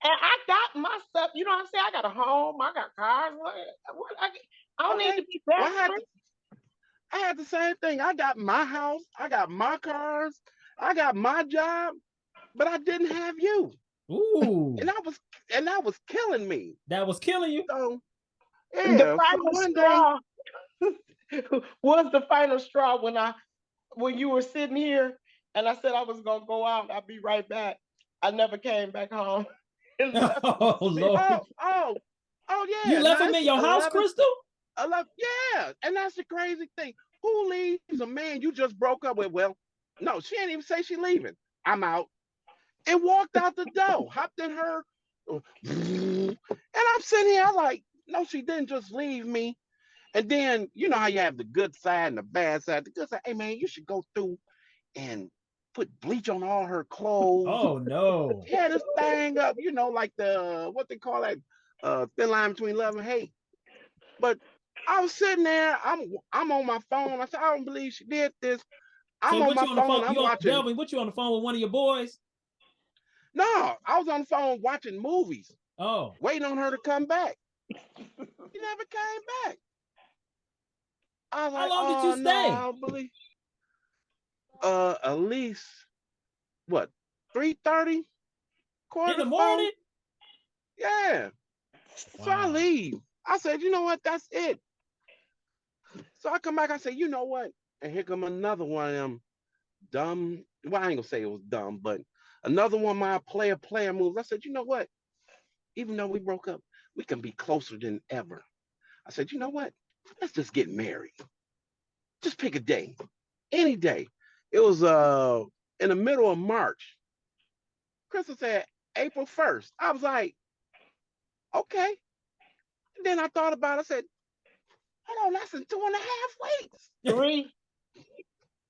And I got my stuff, you know what I'm saying? I got a home, I got cars. I don't need to be desperate. I had the same thing. I got my house, I got my cars, I got my job, but I didn't have you. Ooh. And that was killing me. That was killing you? So The yeah. final So one straw was the final straw when you were sitting here and I said I was gonna go out, I'll be right back. I never came back home. Oh Lord. Oh You yeah. left Now him in it's your house, 11, Crystal? yeah. And that's the crazy thing. Who leaves a man you just broke up with? Well, no, she ain't even say she leaving. I'm out. And walked out the door, hopped in her, and I'm sitting here like, no, she didn't just leave me. And then you know how you have the good side and the bad side. The good side, hey man, you should go through and put bleach on all her clothes. Oh no. Yeah, this thing up, you know, like the what they call that thin line between love and hate. But I was sitting there, I'm on my phone. I said, I don't believe she did this. So I'm on what my you on the phone, phone? I'm You on watching. Delvin, what you on the phone with one of your boys? No, I was on the phone watching movies, Oh. waiting on her to come back. She never came back. I was How like, long did you oh no, I stay? don't believe. At least what, 3:30, In the 3:45. morning? Yeah. So I Wow. leave. I said, you know what? That's it. So I come back. I say, you know what? And here come another one of them dumb. Well, I ain't gonna say it was dumb, but another one of my player moves. I said, you know what? Even though we broke up, we can be closer than ever. I said, you know what? Let's just get married. Just pick a day, any day. It was in the middle of March. Crystal said April 1st. I was like, okay. And then I thought about it. I said, hold on, that's in 2.5 weeks. Three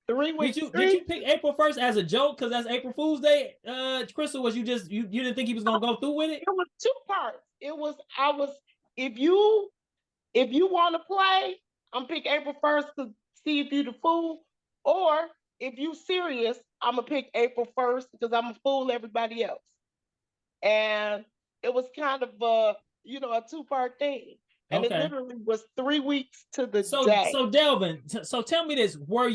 Did weeks. you pick April 1st as a joke because that's April Fool's Day? Crystal, was you just you didn't think he was gonna go through with it? It was two parts. If you want to play, I'm pick April 1st to see if you the fool. Or if you serious, I'm gonna pick April 1st because I'm gonna fool everybody else. And it was kind of a two-part thing. And it Okay. literally was 3 weeks to the So day. so Delvin, so tell me this: what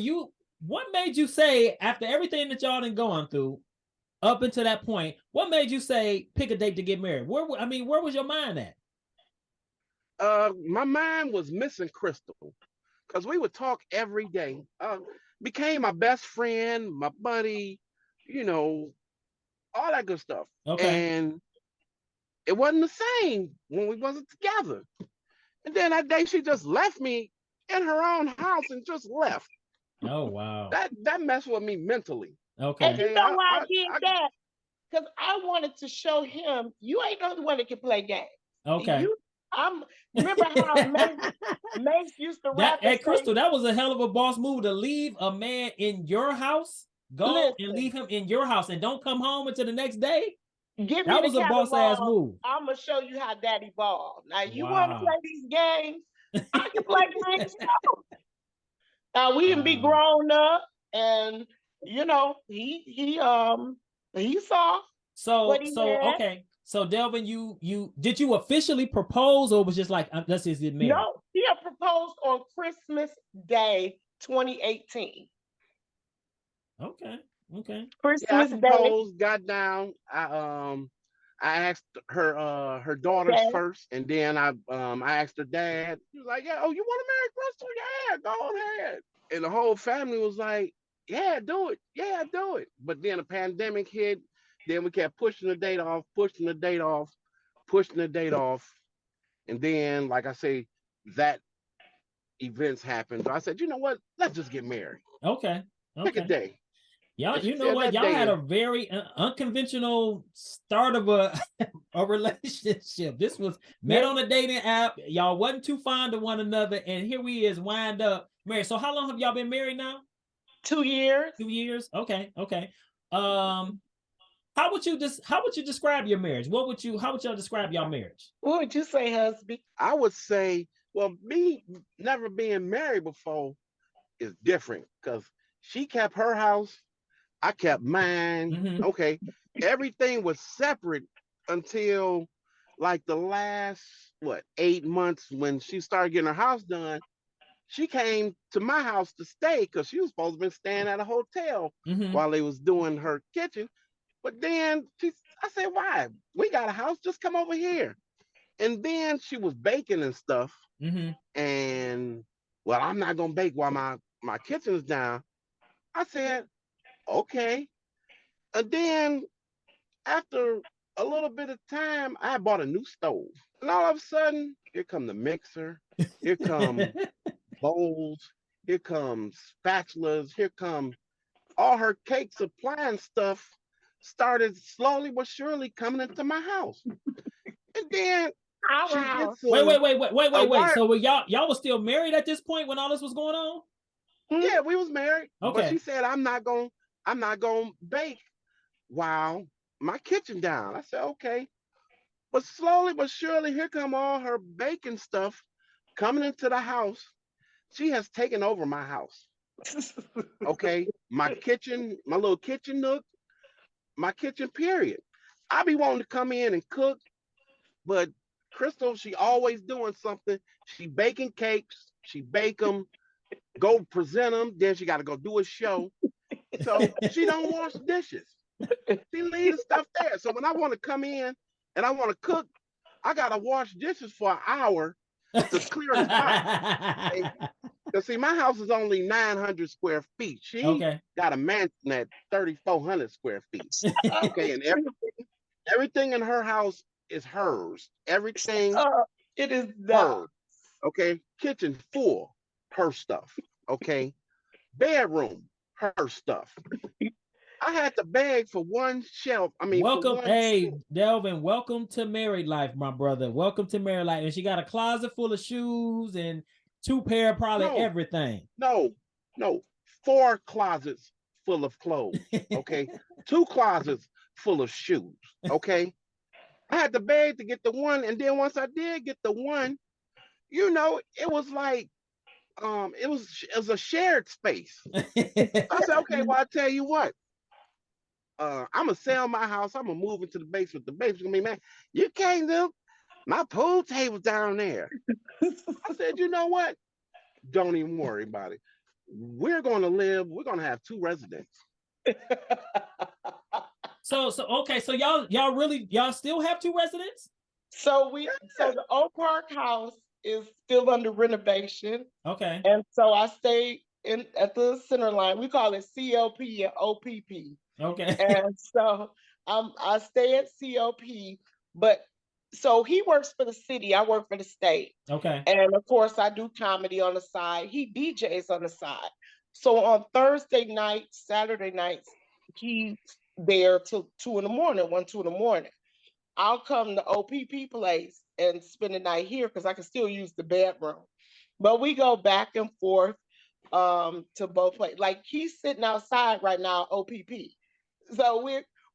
made you say after everything that y'all done gone through up until that point? What made you say pick a date to get married? Where was your mind at? My mind was missing Crystal because we would talk every day. Became my best friend, my buddy, you know, all that good stuff. Okay. And it wasn't the same when we wasn't together. And then that day she just left me in her own house and just left. Oh wow. That messed with me mentally. Okay. And you Okay, know why I did that? Because I wanted to show him you ain't the only one that can play games. Okay. Remember how Mace used to rap and Hey say, Crystal, that was a hell of a boss move to leave a man in your house, go and listen, leave him in your house and don't come home until the next day. give me That the was a boss ass catalog. move. I'm gonna show you how daddy ball. Now you want to Wow. play these games? I can play games too. Now we can be Wow. grown up, and he saw what he had. Okay. So Delvin, you did you officially propose or was just like let's just get married? No, he had proposed on Christmas Day 2018. Okay. Yeah, I Christmas Day. proposed, got down. I asked her daughters Okay. first, and then I asked her dad. He was like, "Yeah, oh, you want to marry Crystal? Yeah, go ahead." And the whole family was like, "Yeah, do it. Yeah, do it." But then a pandemic hit. Then we kept pushing the date off, pushing the date off, pushing the date off, and then, like I say, that events happened. So I said, "You know what? Let's just get married. Okay. Pick a Okay. day." Y'all, And she you know said what? that Y'all had day. a very unconventional start of a a relationship. This was met on a dating app. Y'all wasn't too fond of one another, and here we is wind up married. So how long have y'all been married now? 2 years. 2 years. Okay. Okay. How would you describe your marriage? How would y'all describe your marriage? What would you say, husband? I would say, well, me never being married before is different because she kept her house, I kept mine. Mhm. Okay. Everything was separate until like the last, what, 8 months when she started getting her house done. She came to my house to stay because she was supposed to be staying at a hotel Mhm. while they was doing her kitchen. But then I said, why? We got a house. Just come over here. And then she was baking and stuff. Mhm. And well, I'm not gonna bake while my kitchen's down. I said, okay. And then after a little bit of time, I bought a new stove. And all of a sudden, here come the mixer, here come bowls, here comes spatulas, here come all her cake supply and stuff started slowly but surely coming into my house. And then she Our gets a Wait. wire. So were y'all was still married at this point when all this was going on? house. Yeah, we was married, but Okay. she said I'm not gonna bake while my kitchen down. I said okay, but slowly but surely, here come all her baking stuff coming into the house. She has taken over my house. Okay, my kitchen, my little kitchen nook, my kitchen. Period. I be wanting to come in and cook, but Crystal, she always doing something. She baking cakes. She bake them, go present them. Then she got to go do a show. So she don't wash dishes. She leave the stuff there. So when I want to come in and I want to cook, I gotta wash dishes for an hour to clear a spot. Okay? Cause see, my house is only 900 square feet. She Okay. got a mansion at 3,400 square feet. Okay, and everything in her house is hers. Everything Uh, it is not. hers. Okay, kitchen full, her stuff. Okay, bedroom, her stuff. I had to beg for one shelf. I mean, for Welcome, one hey sink. Delvin. Welcome to married life, my brother. Welcome to married life. And she got a closet full of shoes and two pair of probably No, everything. no, no. 4 closets full of clothes. Okay, 2 closets full of shoes. Okay, I had to beg to get the one, and then once I did get the one, it was like it was a shared space. I said, okay, well I tell you what, I'm gonna sell my house. I'm gonna move into the basement. The basement's gonna be man. You can't do my pool table's down there. I said, you know what? Don't even worry about it. We're gonna live. We're gonna have 2 residents. So okay, so y'all still have 2 residents? So the Oak Park house is still under renovation. Okay. And so I stay in at the center line. We call it COP and OPP. Okay. And so I stay at COP, but so he works for the city, I work for the state. Okay. And of course, I do comedy on the side. He DJs on the side. So on Thursday nights, Saturday nights, he's there till 2 in the morning, 2 in the morning. I'll come to OPP place and spend the night here because I can still use the bedroom. But we go back and forth to both places. Like he's sitting outside right now, OPP. So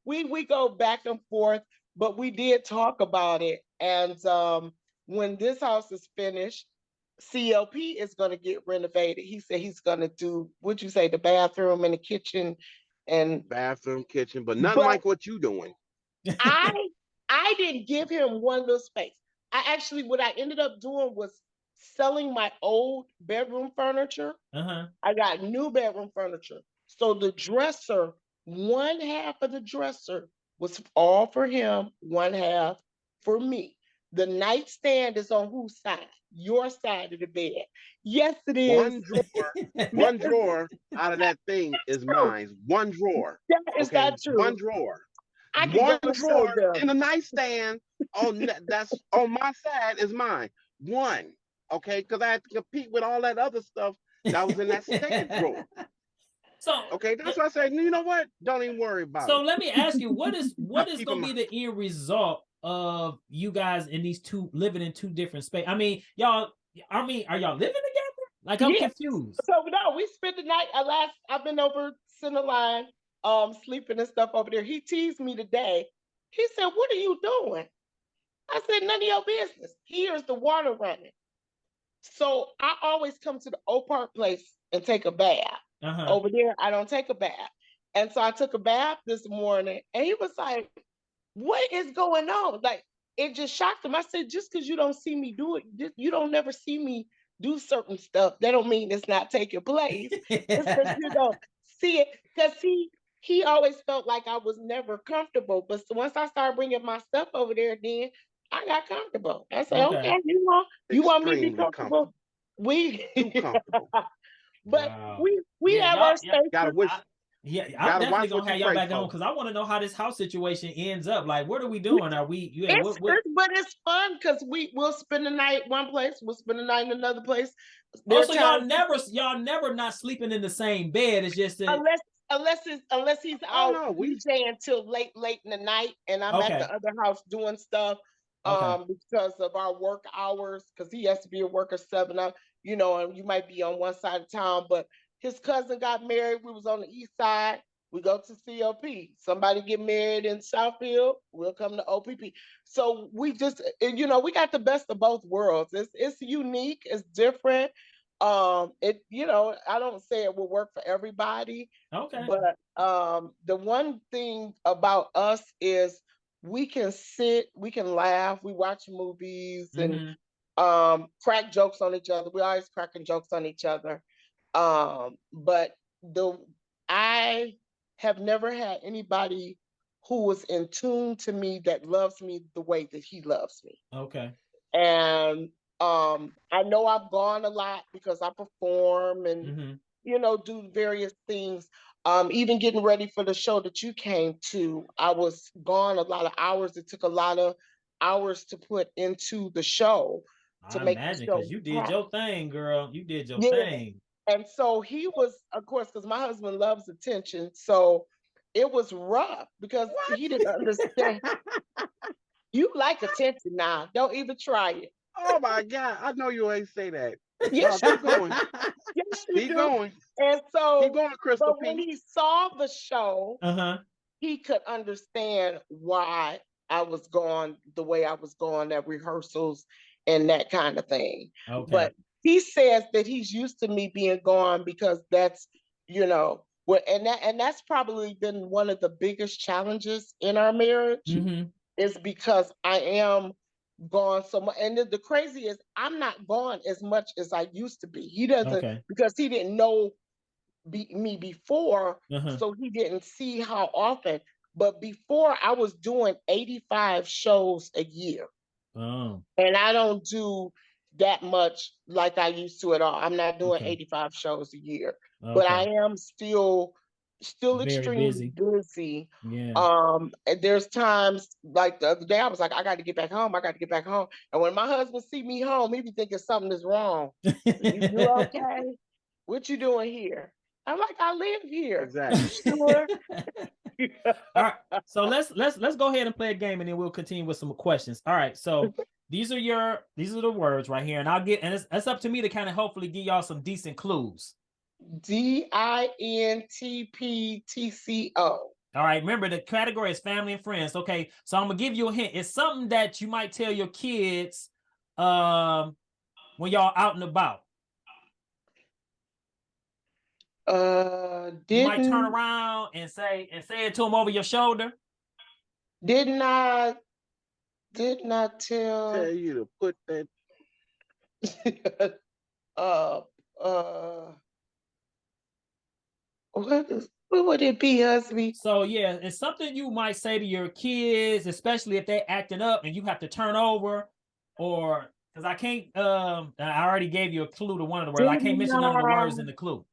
we go back and forth, but we did talk about it. And when this house is finished, CLP is going to get renovated. He said he's going to do, would you say, the bathroom and the kitchen, and Bathroom, kitchen, but nothing but like what you doing. I I didn't give him one little space. I actually what I ended up doing was selling my old bedroom furniture. Uh-huh. I got new bedroom furniture. So the dresser, one half of the dresser was all for him, one half for me. The nightstand is on whose side? Your side of the bed. Yes, it is. One drawer, That one is drawer out of that thing is true. mine. One drawer. That is Okay, not one true. drawer. I can go One show drawer them. in the nightstand that's on my side is mine. One. Okay, because I had to compete with all that other stuff that was in that second drawer. So Okay, that's why I said, you know what? Don't even worry about so it. let me ask you, I what is keep gonna them. be the end result of you guys in these two living in two different spaces? I mean, y'all, are y'all living together? Like I'm Yeah. confused. So no, we spent the night. I've been over center line, sleeping and stuff over there. He teased me today. He said, "What are you doing?" I said, "None of your business." Here's the water running. So I always come to the Oak Park place and take a bath. Uh-huh. Over there, I don't take a bath. And so I took a bath this morning, and he was like, "What is going on?" Like, it just shocked him. I said, "Just because you don't see me do it, you don't never see me do certain stuff, that don't mean it's not taking place. It's because you don't see it." Because he always felt like I was never comfortable. But once I started bringing my stuff over there, then I got comfortable. I said, Okay. "Okay, you want me to be Extremely comfortable? We Too comfortable. but Wow. we Yeah, have y'all, our spaces. Gotta wish. yeah, I'm Gotta definitely watch gonna what you have y'all pray back on for. because I want to know how this house situation ends up. Like, what are we doing? Are we? Yeah, what? But it's fun because we'll spend the night one place, we'll spend the night in another place. Oh, There are so times y'all never not sleeping in the same bed. It's just that. unless he's Oh out no, we DJing till late in the night, and I'm at Okay. the other house doing stuff Okay. because of our work hours, because he has to be at work at 7 up, and you might be on one side of town, but his cousin got married. We was on the east side. We go to COP. Somebody get married in Southfield, we'll come to OPP. So we just, we got the best of both worlds. It's unique, it's different. I don't say it will work for everybody, Okay. but the one thing about us is we can sit, we can laugh, we watch movies and Mm-hmm. crack jokes on each other. We always cracking jokes on each other. But the I have never had anybody who was in tune to me that loves me the way that he loves me. Okay. And I know I've gone a lot because I perform and Mm-hmm. do various things. Even getting ready for the show that you came to, I was gone a lot of hours. It took a lot of hours to put into the show to I make the imagine show because you did happen. your thing, girl. You did your Yeah. thing. And so he was, of course, because my husband loves attention. So it was rough because he didn't understand. You like attention now. Don't even try it. Oh my God, I know you ain't say that. No, Yes, you keep do. going. Yes, you Keep do. going. And Keep so, going, Crystal but when P. he saw the show, Uh-huh. he could understand why I was going the way I was going at rehearsals and that kind of thing. Okay. But he says that he's used to me being gone because that's, what and that's probably been one of the biggest challenges in our marriage Mm-hmm. is because I am gone so much. And the crazy is I'm not gone as much as I used to be. He doesn't Okay. because he didn't know me before, Uh-huh. so he didn't see how often. But before I was doing 85 shows a year, Oh, and I don't do that much like I used to at all. I'm not doing okay. 85 shows a year, but I Okay. am still Very extremely busy. busy. Yeah. And there's times like the other day I was like, I got to get back home. I got to get back home. And when my husband see me home, he be thinking something is wrong. You okay? What you doing here? I'm like, I live here. You Exactly. sure? All right. So let's go ahead and play a game and then we'll continue with some questions. All right. So these are the words right here. And it's up to me to kind of hopefully give y'all some decent clues. DINTPTCO. All right. Remember the category is family and friends. Okay. So I'm gonna give you a hint. It's something that you might tell your kids when y'all out and about. You might turn Didn't around and say it to them over your shoulder. didn't I did not Tell tell you to put that. uh what would it be, husband? So yeah, it's something you might say to your kids, especially if they're acting up and you have to turn over, or because I can't. I already gave you a clue to one of the words. I can't Didn't mention none of the I words in the clue.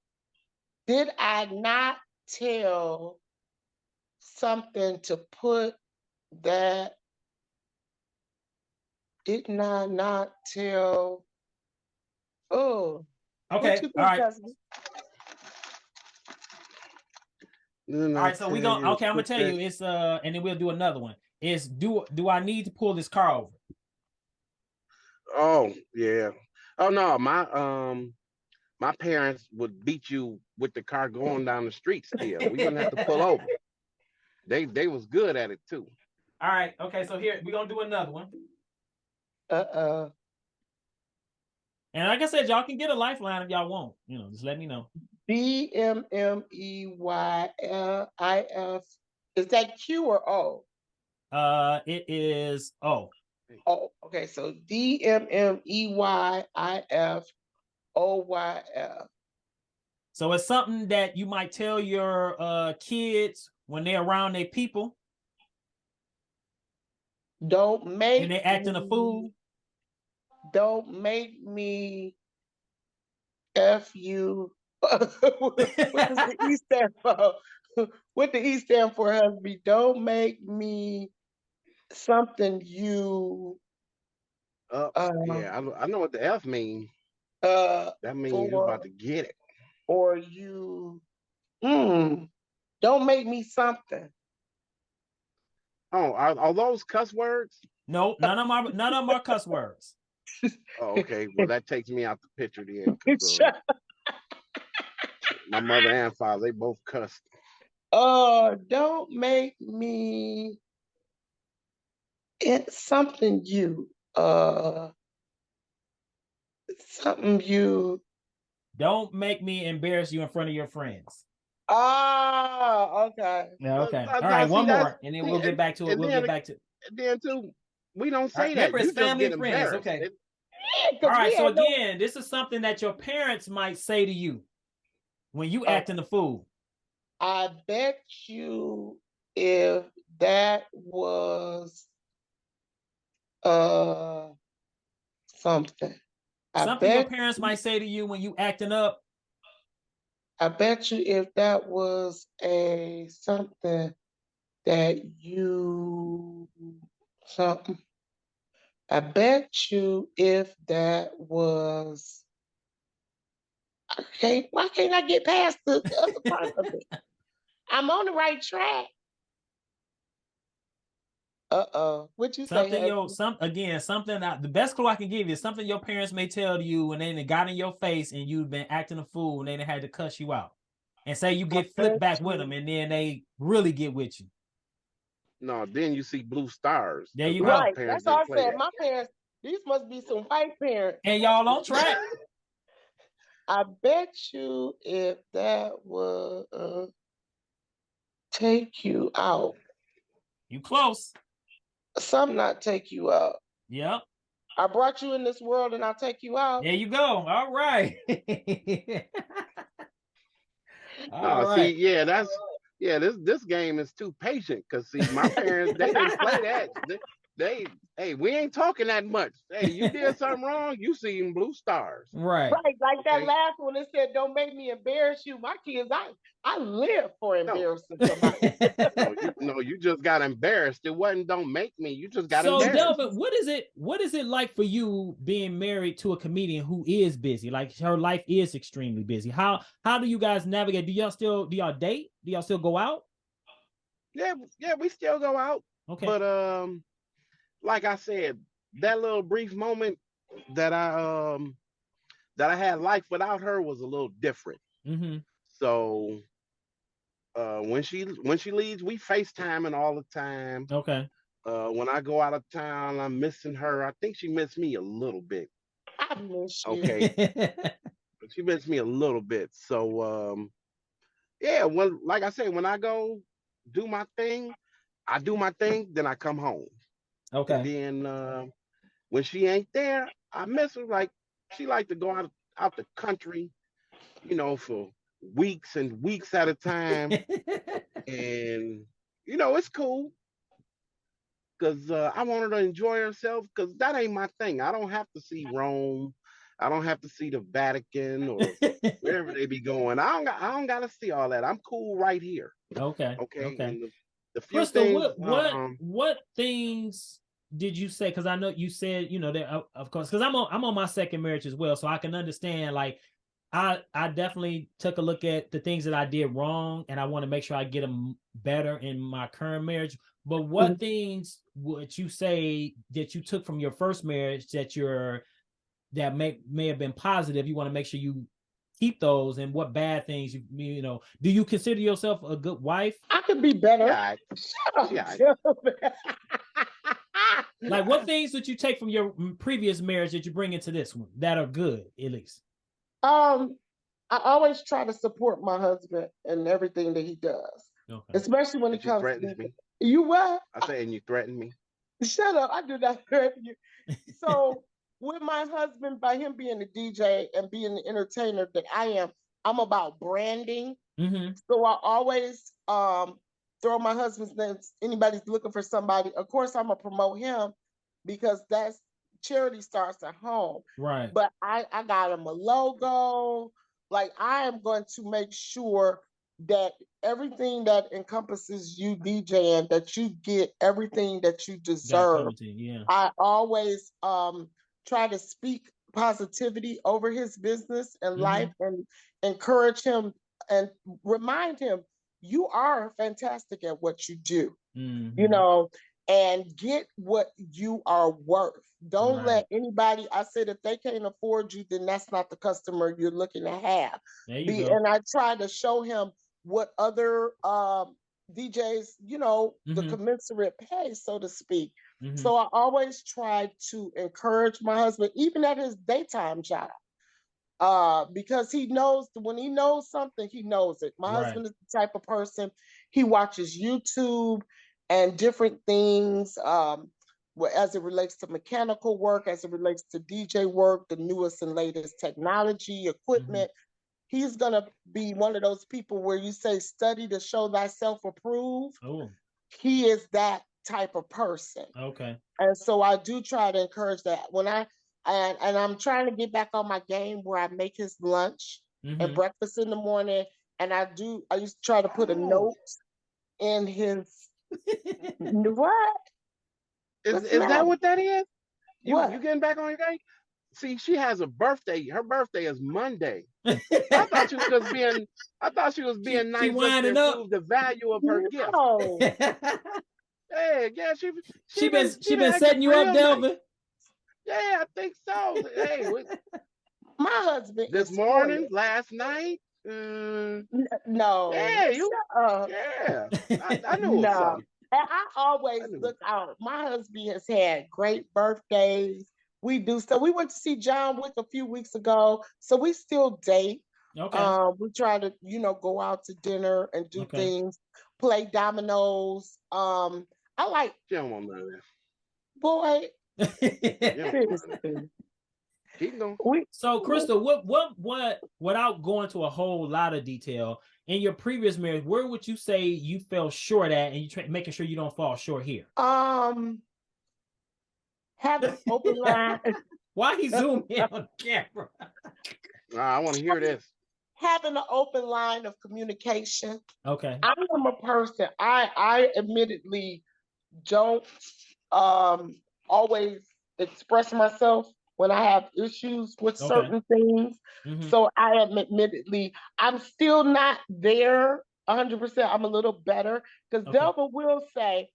did I not tell something to put that? Didn't I not tell? Oh, what Okay. you All think, right. husband? Then All I right. So tell we you gonna to okay. I'm gonna put tell that. you it's and then we'll do another one. Is do I need to pull this car over? Oh yeah. Oh no, my parents would beat you with the car going down the street. Still, we wouldn't have to pull over. They was good at it too. All right. Okay. So here we're gonna do another one. Uh-uh. And like I said, y'all can get a lifeline if y'all want. Just let me know. DMMEYLIF. Is that Q or O? It is O. Oh, okay. So DMMEYIFOYF. So it's something that you might tell your kids when they're around their people Don't make and they're acting a me, fool. don't make me F you. What does the E stand for? What the E stand for, husband? Don't make me something you Yeah, I know what the F means. uh That means you for about to get it. or you don't make me something. Oh, are those cuss words? No, none of them are cuss words. Oh, okay. Well, that takes me out the picture then, because my mother and father, they both cussed. Don't make me something you something you Don't make me embarrass you in front of your friends. okay. Yeah, okay. All Now, right, see, one more, and then we'll get back to it. We'll get back to it. then too, we don't All right, say that. remember, it's You just family get and friends. embarrassed. Okay. Yeah, All because we right, so had no. again, this is something that your parents might say to you when you acting the fool. I bet you if that was something. Something your parents might say to you when you acting up. I bet you if that was a something that you something. I bet you if that was okay. Why can't I get past the other part of it? I'm on the right track. What you say, Something husband? something the best clue I can give you is something your parents may tell you when they got in your face and you've been acting a fool and they had to cuss you out. And say you get flipped back with them and then they really get with you. No, then you see blue stars. There you My go. Right. parents That's all didn't I play said. that. My parents, these must be some white parents. And y'all on track. I bet you if that would take you out, You close. some not take you out. Yep. I brought you in this world and I'll take you out. There you go. All right. No, see, this game is too patient, because see, my parents, they didn't play that. Hey, we ain't talking that much. Hey, you did something wrong, you seen blue stars. Right. Right, like that Okay. last one that said, "Don't make me embarrass you." My kids, I live for No. embarrassing somebody. You just got embarrassed. It wasn't don't make me. You just got So embarrassed. Delvin, what is it like for you being married to a comedian who is busy? Like her life is extremely busy. How do you guys navigate? Do y'all date? Do y'all still go out? Yeah, we still go out. Okay. But like I said, that little brief moment that I had life without her was a little different. Mm-hmm. So when she leaves, we FaceTiming all the time. Okay. When I go out of town, I'm missing her. I think she missed me a little bit. I miss you. Okay. She missed me a little bit. So yeah, like I said, when I go do my thing, I do my thing, then I come home. Okay. And then when she ain't there, I miss her. Like, she like to go out the country, for weeks and weeks at a time. And it's cool, because I want her to enjoy herself, because that ain't my thing. I don't have to see Rome. I don't have to see the Vatican or wherever they be going. I don't got to see all that. I'm cool right here. Okay. Okay. Okay. And the few Crystal, things. what things did you say? Because I know you said, that of course, because I'm on my second marriage as well, so I can understand. Like, I definitely took a look at the things that I did wrong, and I want to make sure I get them better in my current marriage. But what things would you say that you took from your first marriage that may have been positive? You want to make sure you keep those, and what bad things do you consider yourself a good wife? I could be better. Yeah. Shut up, Like, what things did you take from your previous marriage that you bring into this one that are good, at least? I always try to support my husband in everything that he does, Okay. especially when it But you comes threatened to me. you. What? I say, and you threatened me. Shut up! I do not threaten you. So with my husband, by him being a DJ and being the entertainer that I am, I'm about branding. Mm-hmm. So I always throw my husband's name. Anybody's looking for somebody, of course I'm gonna promote him because that's charity starts at home. Right. But I got him a logo. Like I am going to make sure that everything that encompasses you DJing, that you get everything that you Got deserve. coming to you. Yeah. I always try to speak positivity over his business and life and encourage him and remind him you are fantastic at what you do, you know, and get what you are worth. Don't let anybody, I said, if they can't afford you, then that's not the customer you're looking to have. There you go. And I try to show him what other DJs, you know, the commensurate pay, so to speak. So I always try to encourage my husband, even at his daytime job, because he knows when he knows something, he knows it. My husband is the type of person, he watches YouTube and different things as it relates to mechanical work, as it relates to DJ work, the newest and latest technology, equipment. He's going to be one of those people where you say, study to show thyself approved. Oh. He is that type of person. Okay. And so I do try to encourage that. When and I'm trying to get back on my game where I make his lunch and breakfast in the morning. And I used to try to put a note in his what? Is that what that is? You What? getting back on your game? See, she has a birthday. Her birthday is Monday. I thought she was just being. I thought she was being nice just to winding up. improve the value of her gift. No. Hey, yeah, she been acting setting you up, real Delvin. nice. Yeah, I think so. Hey, my husband this is morning, spoiled. last night. No. Yeah, yeah. I knew it was No. something. And I always look out. My husband has had great birthdays. We do so. We went to see John Wick a few weeks ago, so we still date. Okay. We try to, go out to dinner and do things, play dominoes. I like. She don't want none of that. Boy. Keep going. So, Crystal, what, without going to a whole lot of detail, in your previous marriage, where would you say you fell short at, and you making sure you don't fall short here? Have an open line. Why he zoom in on the camera? I want to hear this. Having an open line of communication. Okay. I am a person. I admittedly don't always express myself when I have issues with certain things. So I am admittedly, I'm still not there 100%. I'm a little better because Delvin will say,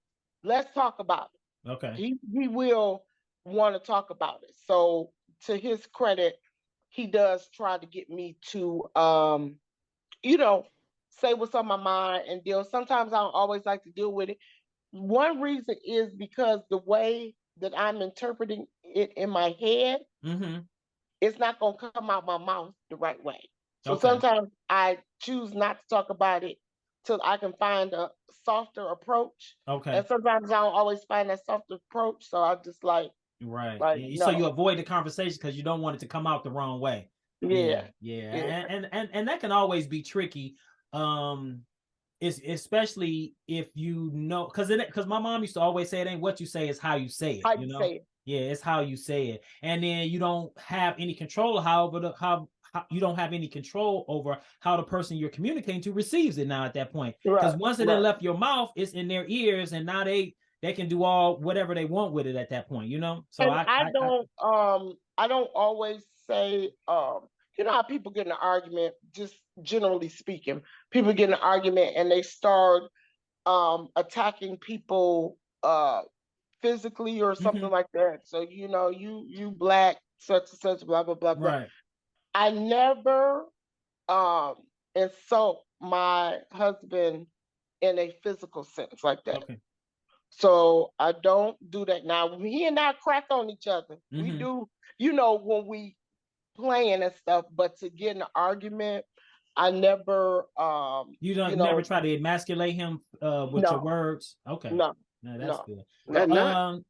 let's talk about it. Okay. He will want to talk about it. So to his credit, he does try to get me to, say what's on my mind and deal. Sometimes I don't always like to deal with it. One reason is because the way that I'm interpreting it in my head, it's not going to come out my mouth the right way. So sometimes I choose not to talk about it till I can find a softer approach. And sometimes I don't always find that softer approach. So I just like, so you avoid the conversation because you don't want it to come out the wrong way. Yeah. And that can always be tricky. It's especially if because my mom used to always say it ain't what you say, it's how you say it. Say it. Yeah, it's how you say it. And then you don't have any control how you don't have any control over how the person you're communicating to receives it now at that point. Because once it left your mouth, it's in their ears, and now they can do whatever they want with it at that point, So I don't always say how people get in an argument, just generally speaking, people get in an argument and they start attacking people physically or something like that. So, you black, such and such, blah, blah, blah, blah. Right. I never insult my husband in a physical sense like that. Okay. So I don't do that now. He and I crack on each other. We do, when we playing and stuff, but to get in an argument, I never, You don't never try to emasculate him with your no, words. Okay, no, no, that's no, good. That no.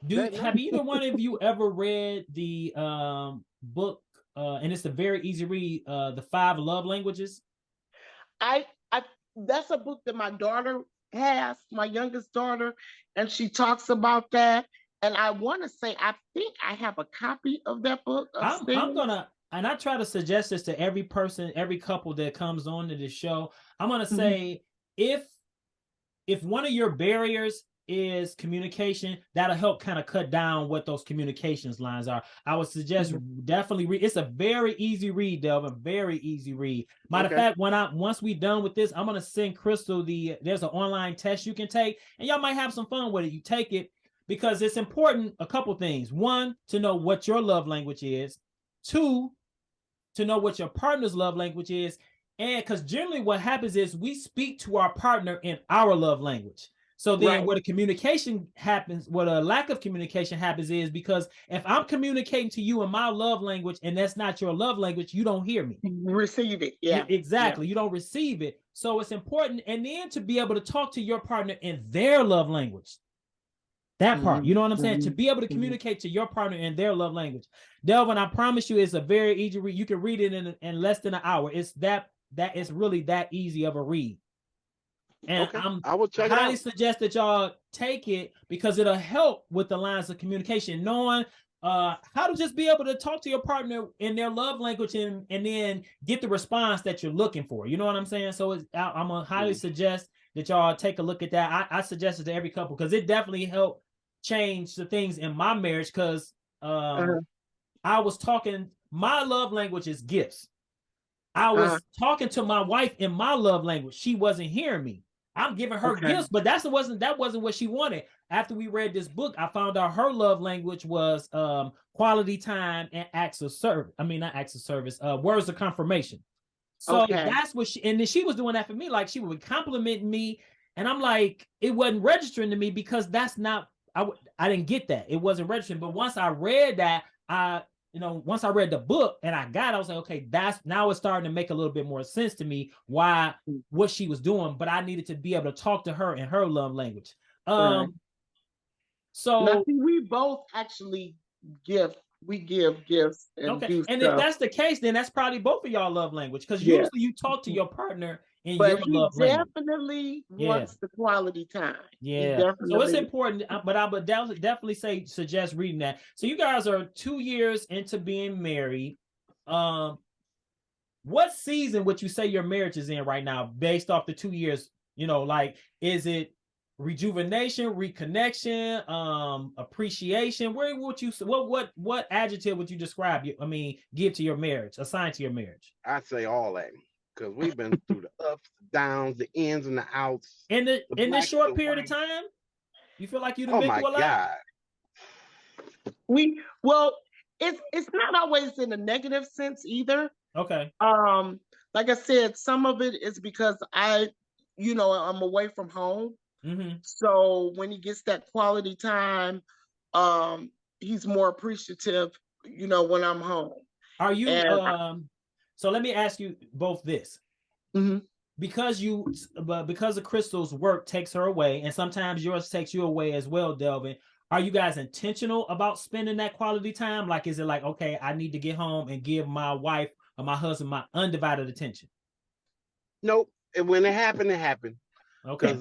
not. Have either one of you ever read the book? And it's a very easy read. The 5 Love Languages. I that's a book that my daughter has, my youngest daughter, and she talks about that. And I want to say, I think I have a copy of that book I'm upstairs. gonna, and I try to suggest this to every person, every couple that comes on to this show. I'm gonna say, if one of your barriers is communication, that'll help kind of cut down what those communications lines are. I would suggest definitely read. It's a very easy read, Delvin. Very easy read. Matter of fact, once we done with this, I'm gonna send Crystal there's an online test you can take, and y'all might have some fun with it. You take it because it's important. A couple things. One, to know what your love language is. Two, to know what your partner's love language is. And because generally what happens is we speak to our partner in our love language. So then where the communication happens, what a lack of communication happens is because if I'm communicating to you in my love language and that's not your love language, you don't hear me. Receive it. Yeah. Exactly. Yeah. You don't receive it. So it's important. And then to be able to talk to your partner in their love language. That part, you know what I'm saying? To be able to communicate to your partner in their love language. Delvin, I promise you, it's a very easy read. You can read it in less than an hour. It's that is really that easy of a read. And I will check highly suggest that y'all take it because it'll help with the lines of communication, knowing how to just be able to talk to your partner in their love language and then get the response that you're looking for. You know what I'm saying? So I'm gonna highly suggest that y'all take a look at that. I suggest it to every couple because it definitely helped change the things in my marriage because I was talking, my love language is gifts. I was talking to my wife in my love language. She wasn't hearing me. I'm giving her gifts, but that wasn't what she wanted. After we read this book, I found out her love language was quality time and acts of service. I mean, not acts of service, words of confirmation. So that's what and then she was doing that for me. Like she would compliment me. And I'm like, it wasn't registering to me because that's not, I didn't get that. It wasn't registering. But once I read that, once I read the book and I was like, okay, now it's starting to make a little bit more sense to me what she was doing, but I needed to be able to talk to her in her love language. So now, see, we both actually give gifts and do stuff. And if that's the case, then that's probably both of y'all love language because usually you talk to your partner in your love language. But he definitely wants the quality time. Yeah. So it's important, but I would definitely suggest reading that. So you guys are 2 years into being married. What season would you say your marriage is in right now based off the 2 years? Like, is it rejuvenation, reconnection, appreciation? Where would you what adjective would you describe give to your marriage, assign to your marriage? I'd say all that because we've been through the ups, the downs, the ins and the outs. In this short period of time, you feel like you've been through a lot? It's not always in a negative sense either. Okay. Like I said, some of it is because I'm away from home. So when he gets that quality time, he's more appreciative, when I'm home. Are you so let me ask you both this. Because of Crystal's work takes her away, and sometimes yours takes you away as well, Delvin. Are you guys intentional about spending that quality time? Like, is it like, okay, I need to get home and give my wife or my husband my undivided attention? Nope. And when it happened, it happened. Okay.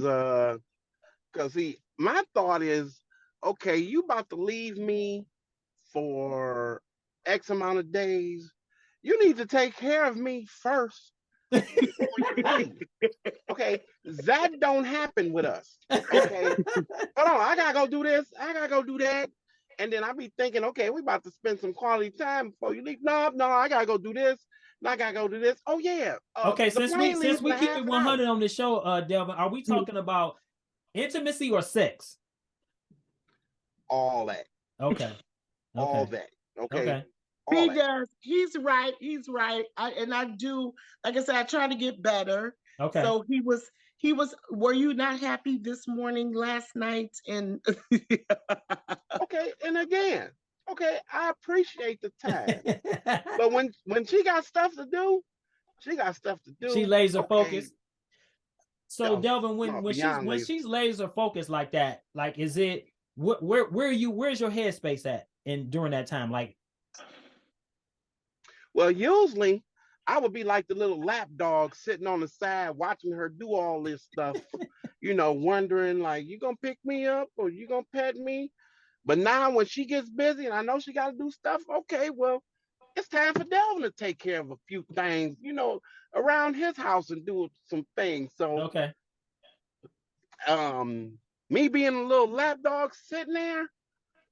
Because see, my thought is, okay, you about to leave me for X amount of days. You need to take care of me first. Okay, that don't happen with us. Okay, hold on, I gotta go do this, I gotta go do that, and then I be thinking, okay, we about to spend some quality time before you leave. No, I gotta go do this, and I gotta go do this. Oh yeah. Okay, since we keep it 100 on the show, Delvin, are we talking about intimacy or sex? All that. Okay. All that. Okay. He does. He's right. I do. Like I said, I try to get better. Okay. So he was. Were you not happy this morning, last night, and? Okay, and again, Okay, I appreciate the time. But when she got stuff to do, she got stuff to She do. laser Okay, focused. So yo, Delvin, no, when beyond laser. she's laser focused like that, like is it where's your headspace at in during that time? Like, Well, usually I would be like the little lap dog sitting on the side watching her do all this stuff, wondering like, you gonna pick me up or you gonna pet me? But now when she gets busy and I know she gotta do stuff, okay, well, it's time for Delvin to take care of a few things, around his house and do some things. So okay, um me being a little lap dog sitting there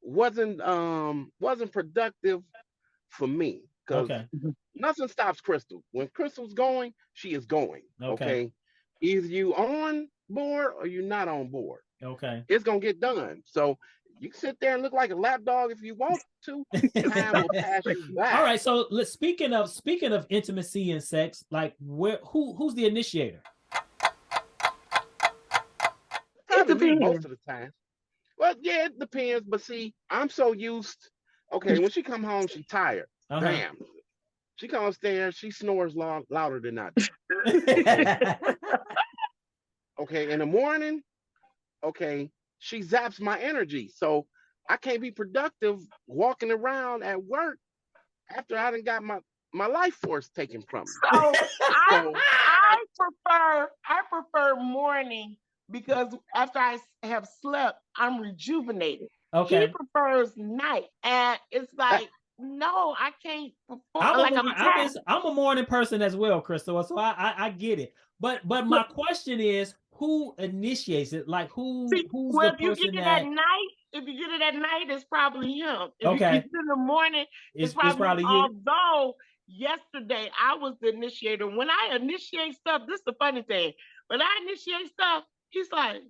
wasn't productive for me because okay, nothing stops Crystal. When Crystal's going, she is going. okay, Okay. Either you on board or you're not on board. okay. It's gonna get done. So you can sit there and look like a lap dog if you want to. Time will pass you All by. right. So speaking of intimacy and sex, like who's the initiator? It Probably me most depends. of the time. Well, yeah, it depends. But see, I'm so used. Okay, when she come home, she tired. Uh-huh. Bam. She comes upstairs, she snores louder than I do. Okay. Okay. In the morning, okay, she zaps my energy. So I can't be productive walking around at work after I done got my life force taken from me. So I So I prefer morning because after I have slept, I'm rejuvenated. He Okay. prefers night, and it's that, like, no, I can't perform I'm a like I'm morning, tired. I'm a morning person as well, Crystal. So I get it. But my question is, who initiates it? Like See, who's well, the if you get person it at that? night, it's probably him. If you get Okay, it in the morning, it's it's probably me. probably you. Although yesterday I was the initiator. When I initiate stuff, this is the funny thing. When I initiate stuff, he's like,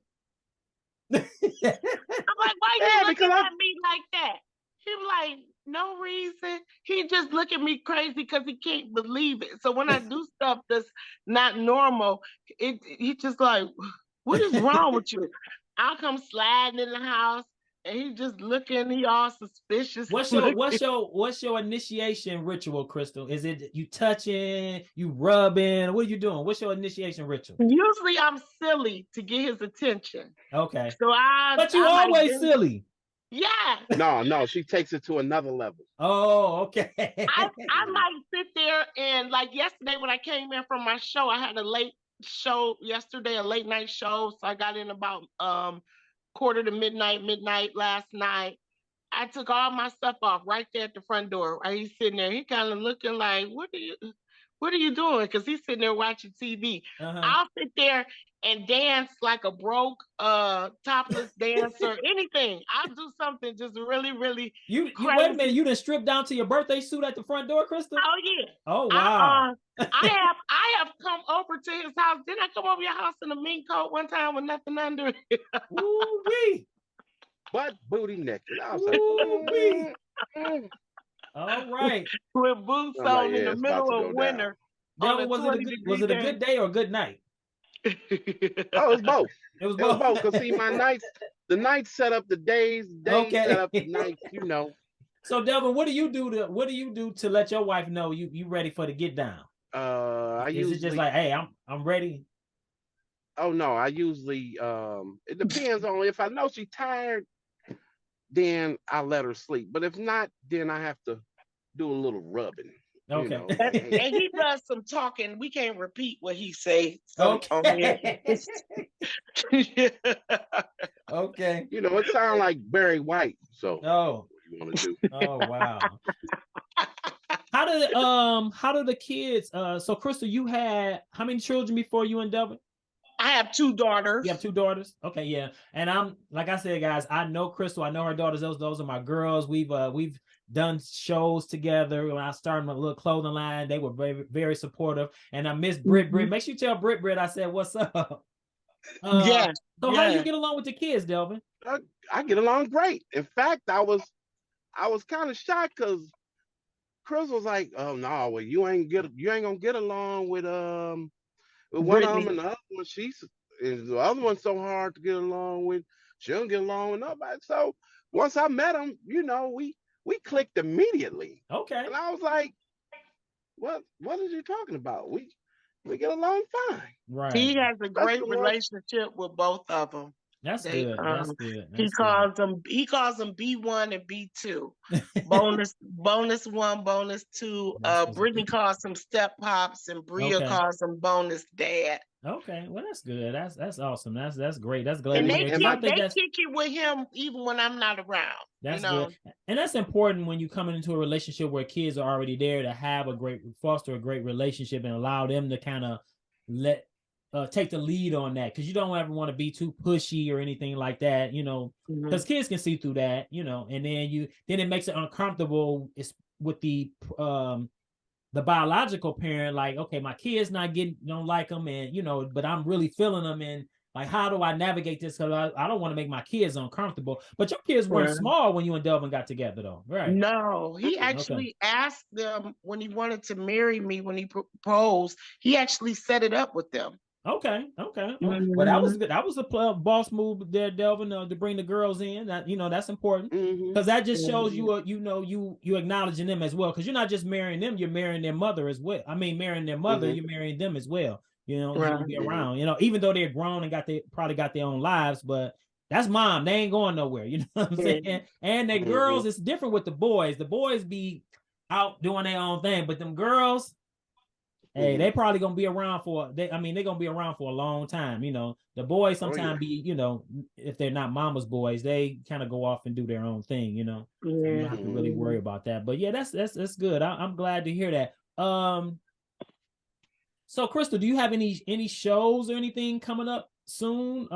I'm like, why you yeah, looking because I at me like that? He was like, no reason. He just look at me crazy because he can't believe it. So when I do stuff that's not normal, he just like, what is wrong with you? I'll come sliding in the house and he just looking, he all suspicious. What's your initiation ritual, Crystal? Is it you touching, you rubbing? What are you doing? What's your initiation ritual? Usually I'm silly to get his attention. Okay. So But you I might always do, silly. yeah. no, she takes it to another level. Oh, okay. I might sit there and like yesterday when I came in from my show, I had a late show yesterday, a late night show. So I got in about quarter to midnight last night. I took all my stuff off right there at the front door. Right? He's sitting there. He kind of looking like, what are you doing? Because he's sitting there watching TV. Uh-huh. I'll sit there and dance like a broke topless dancer, anything. I'll do something just really, really You wait a minute, crazy. you done stripped down to your birthday suit at the front door, Crystal? Oh yeah. Oh wow. I have come over to his house. Didn't I come over your house in a mink coat one time with nothing under it? Ooh-wee. But booty naked. I was like, Ooh-wee. All right. With boots I'm like, on in yeah, the it's about to middle of go down. winter on Delvin, a 20 was degree it a day. good day or a good night? Oh, it's both. It was It was both. both. Cause see, the nights set up the days set Okay. up the nights. So Delvin, what do you do to let your wife know you ready for the get down? I Is it just usually like, hey, I'm ready? oh no, I usually it depends on if I know she's tired, then I let her sleep. But if not, then I have to do a little rubbing. Okay. Like, hey, And he does some talking. We can't repeat what he say some on here. Okay. Okay. it sounds like Barry White. So Oh. what do you want to do? Oh wow. How do the kids so Crystal, you had how many children before you and Delvin? I have two daughters. You have two daughters? Okay, yeah. And I'm like I said, guys, I know Crystal, I know her daughters, those are my girls. We've done shows together. When I started my little clothing line, they were very, very supportive. And I miss Britt. Make sure you tell Britt I said what's up. Yeah. So how do you get along with the kids, Delvin? I get along great. In fact, I was kind of shocked because Chris was like, "Oh no, well you ain't gonna get along with one of them, Brittany. and the other one the other one's so hard to get along with. She don't get along with nobody." So once I met him, we we clicked immediately. Okay. And I was like, what are you talking about? We get along fine. Right. He has a That's great the one. relationship with both of them. That's They good. That's good. he That's good. calls them B1 and B2. Bonus 1, bonus 2. That's Brittany calls them step pops and Bria okay. calls them bonus dad. Okay. Well, that's good. That's awesome. That's great. That's glad And to they hear. kick, Because I they think that's kick it with him even when I'm not around. that's good. And that's important when you come into a relationship where kids are already there, to have foster a great relationship and allow them to kind of take the lead on that, because you don't ever want to be too pushy or anything like that, because kids can see through that, and then it makes it uncomfortable. It's with the biological parent, like, okay, my kids don't like them, and but I'm really feeling them, and like, how do I navigate this? Because I don't want to make my kids uncomfortable. But your kids weren't small when you and Delvin got together, though, right? No, he actually asked them when he wanted to marry me, when he proposed. He actually set it up with them. Okay. Well, that was good. That was a boss move there, Delvin, to bring the girls in. That that's important, because that just shows you you acknowledging them as well. Because you're not just marrying them, you're marrying their mother as well. I mean, marrying their mother, you're marrying them as well. You're gonna be around. Even though they're grown and probably got their own lives, but that's mom. They ain't going nowhere. You know what I'm saying? And the girls, it's different with the boys. The boys be out doing their own thing, but them girls, hey, they probably gonna be around they're gonna be around for a long time. The boys sometimes be, if they're not mama's boys, they kind of go off and do their own thing. You don't have to really worry about that. But yeah, that's good. I'm glad to hear that. So Crystal, do you have any shows or anything coming up soon?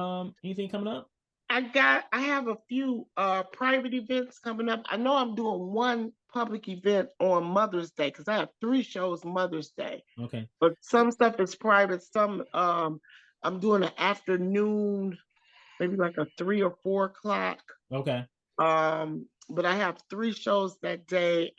Anything coming up? I have a few private events coming up. I know I'm doing one public event on Mother's Day, because I have 3 shows Mother's Day. Okay. But some stuff is private. Some I'm doing an afternoon, maybe like a 3 or 4 o'clock. Okay. But I have 3 shows that day.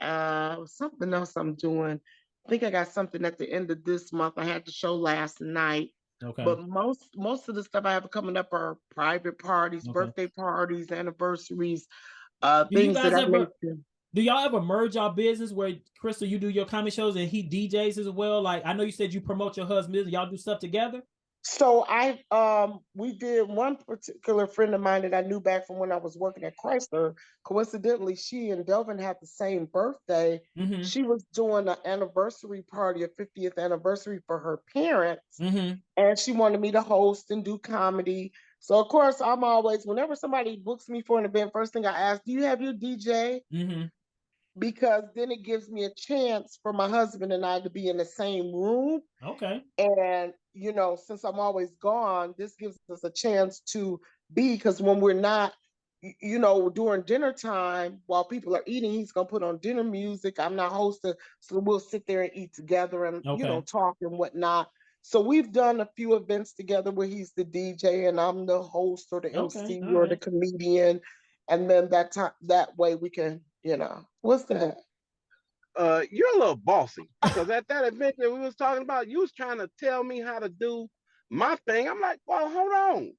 Something else I'm doing. I think I got something at the end of this month. I had the show last night. Okay. But most of the stuff I have coming up are private parties, birthday parties, anniversaries, things that I make. Do y'all ever merge your business where, Crystal, you do your comedy shows and he DJs as well? Like, I know you said you promote your husband business. Y'all do stuff together? So we did, one particular friend of mine that I knew back from when I was working at Chrysler. Coincidentally, she and Delvin had the same birthday. She was doing an anniversary party, a 50th anniversary for her parents. And she wanted me to host and do comedy. So of course, I'm always, whenever somebody books me for an event, first thing I ask, do you have your DJ? Because then it gives me a chance for my husband and I to be in the same room. Okay. And, since I'm always gone, this gives us a chance to be, because when we're not, during dinner time, while people are eating, he's going to put on dinner music. I'm not hosting. So we'll sit there and eat together and, talk and whatnot. So we've done a few events together where he's the DJ and I'm the host or the MC or the comedian. And then that way we can, what's that? You're a little bossy, because at that event that we was talking about, you was trying to tell me how to do my thing. I'm like, well, hold on.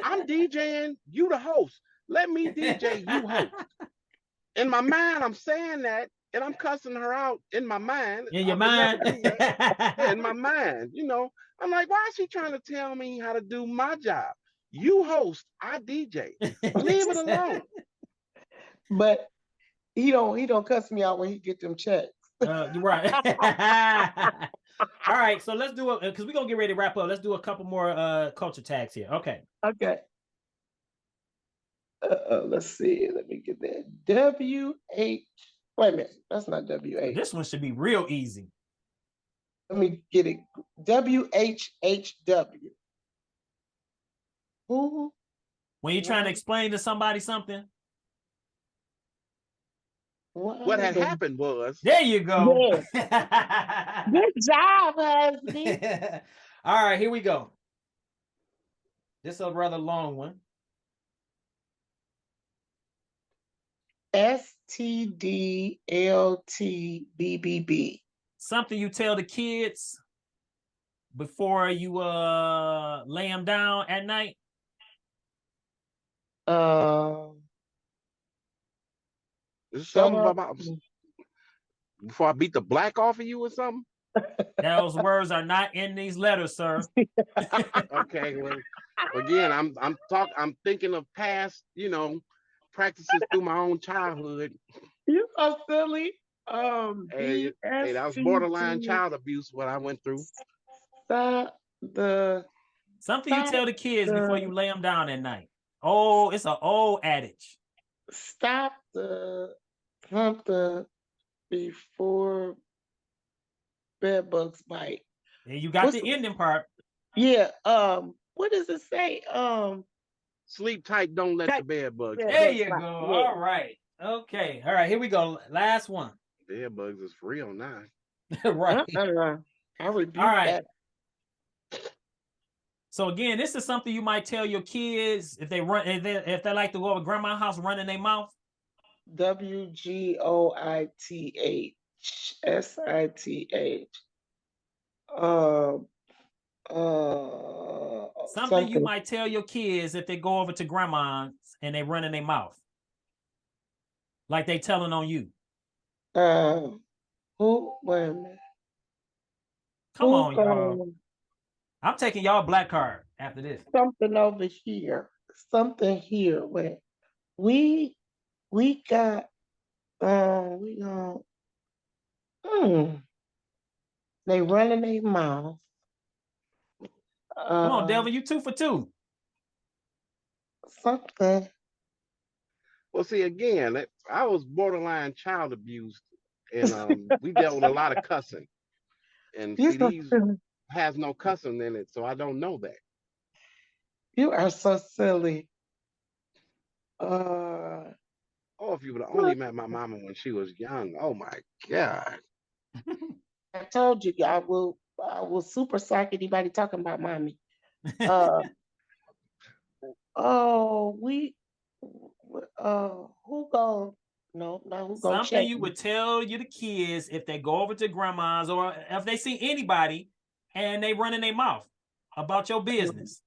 I'm DJing, you the host. Let me DJ, you host. In my mind, I'm saying that, and I'm cussing her out in my mind. In your mind? Yeah, in my mind. I'm like, why is she trying to tell me how to do my job? You host, I DJ. Leave it alone. But he don't cuss me out when he get them checks. You're right. All right, so let's do it, because we're gonna get ready to wrap up. Let's do a couple more culture tags here. Okay. Let's see. Let me get that. WH. Wait a minute. That's not WH. This one should be real easy. Let me get it. WHHW. Who? When you're trying to explain to somebody something. What had happened was. There you go. Yeah. Good job, husband. All right, here we go. This is a rather long one. STDLTBBB. Something you tell the kids before you lay them down at night. There's Shut something up. about before I beat the black off of you or something. Those words are not in these letters, sir. Okay, well, again, I'm thinking of past, practices through my own childhood. You are silly. Hey, that was borderline BSCG. child abuse what I went through. Stop the. Something you Stop tell the kids before the. you lay them down at night. Oh, it's an old adage. Stop the. Something before bed bugs bite. And you got What's the ending part. Yeah. What does it say? Sleep tight, don't let the bed bugs. Yeah, There you go. yeah. All right. Okay. All right. Here we go. Last one. Bed bugs is real now. Right. I rebuke All right. that. So again, this is something you might tell your kids if they if they like to go over grandma's house running their mouth. WGOITHSITH. Something you might tell your kids if they go over to grandma's and they running their mouth, like they telling on you. Who? Wait a minute. Come on, y'all. I'm taking y'all black card after this. Something over here. Something here. Wait. We got. We got. They running their mouth. Come on, Delvin, you 2 for 2. Something. Well, see, again, I was borderline child abused, and we dealt with a lot of cussing. And see, these has no cussing in it, so I don't know that. You are so silly. Oh, if you would have only met my mama when she was young. Oh my God. I told you I will super sock anybody talking about mommy. Who go? No, who go check? Something you would tell the kids if they go over to grandma's or if they see anybody and they run in their mouth about your business.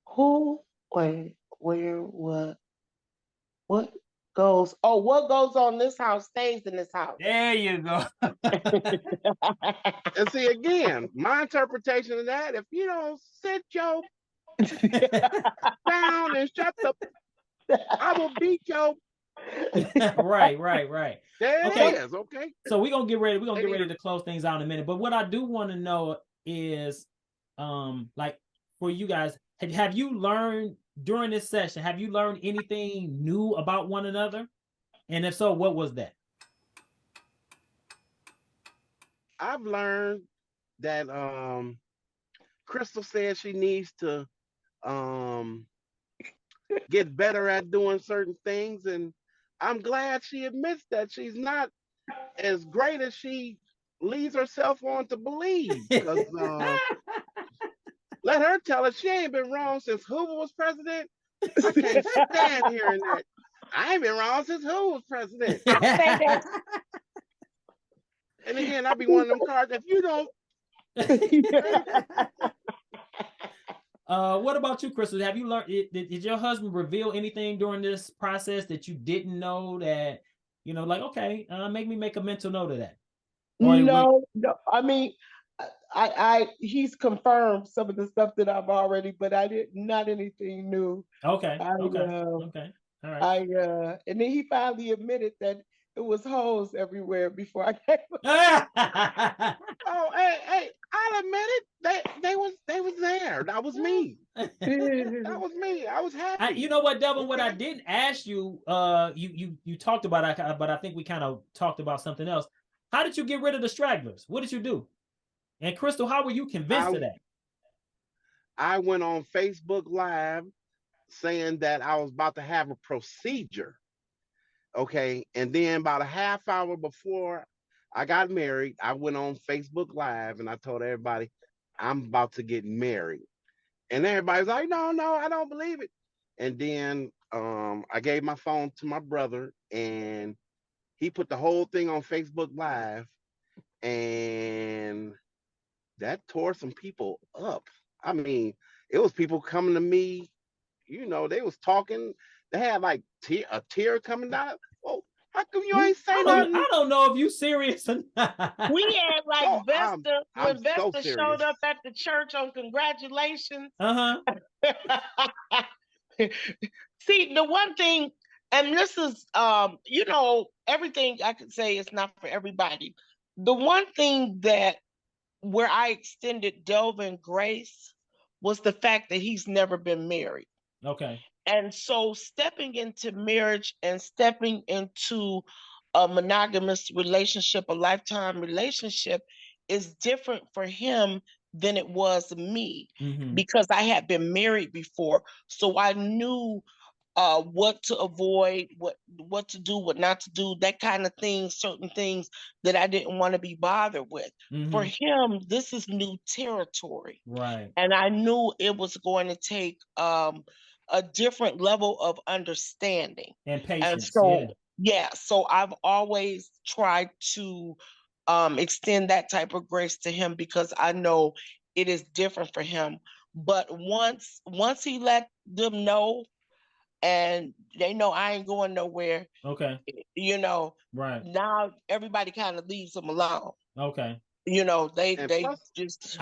Who? Wait, where? What goes? Oh, what goes on this house stays in this house. There you go. And see, again, my interpretation of that, if you don't sit your down and shut the, I will beat your. Right. There okay. it is. Okay. So we're gonna get ready. We're gonna get ready to close things out in a minute. But what I do want to know is, like for you guys, have you learned during this session? Have you learned anything new about one another? And if so, what was that? I've learned that Crystal said she needs to get better at doing certain things, and I'm glad she admits that she's not as great as she leads herself on to believe. Because let her tell it, she ain't been wrong since Hoover was president. I can't stand hearing that. I ain't been wrong since Hoover was president. I say that. And again, I'll be one of them cards. If you don't. What about you, Crystal? Have you learned? Did your husband reveal anything during this process that you didn't know that, like, okay, make me make a mental note of that? No. I mean, he's confirmed some of the stuff that I've already, but not anything new. Okay. Okay. All right. And then he finally admitted that it was holes everywhere before I came. Oh, hey, I'll admit it. They was there. That was me. That was me. I was happy. You know what, Delvin? Okay. What I didn't ask you, you talked about it, but I think we kind of talked about something else. How did you get rid of the stragglers? What did you do? And Crystal, how were you convinced of that? I went on Facebook Live saying that I was about to have a procedure. Okay. And then about a half hour before I got married, I went on Facebook Live and I told everybody, I'm about to get married. And everybody's like, no, I don't believe it. And then I gave my phone to my brother and he put the whole thing on Facebook Live. And that tore some people up. I mean, it was people coming to me, they was talking. they had like a tear coming down. Oh, how come you ain't say I nothing? don't know if you serious or not. We had like Oh, Vesta I'm when so Vesta serious. showed up at the church on congratulations. Uh-huh. See, the one thing, and this is everything I could say is not for everybody. The one thing that where I extended Delvin grace was the fact that he's never been married. Okay. And so stepping into marriage and stepping into a monogamous relationship, a lifetime relationship, is different for him than it was me because I had been married before. So I knew what to avoid, what to do, what not to do, that kind of thing, certain things that I didn't want to be bothered with. For him, this is new territory. Right. And I knew it was going to take a different level of understanding. And patience. And so, so I've always tried to extend that type of grace to him because I know it is different for him. But once he let them know, and they know I ain't going nowhere. Okay. Right. Now everybody kind of leaves them alone. Okay. They plus, just.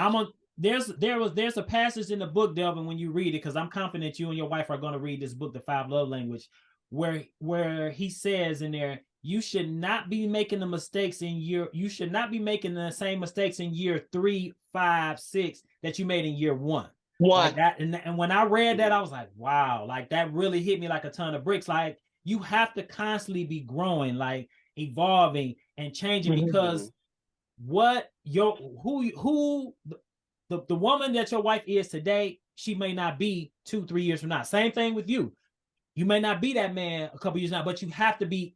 There's a passage in the book, Delvin, when you read it, because I'm confident you and your wife are going to read this book, The 5 Love Language, where he says in there, you should not be making you should not be making the same mistakes in year 3, 5, 6 that you made in year 1. Like that, and when I read that, I was like, wow, like that really hit me like a ton of bricks. Like you have to constantly be growing, like evolving and changing, because the woman that your wife is today, she may not be 2-3 years from now. Same thing with you. You may not be that man a couple years now, but you have to be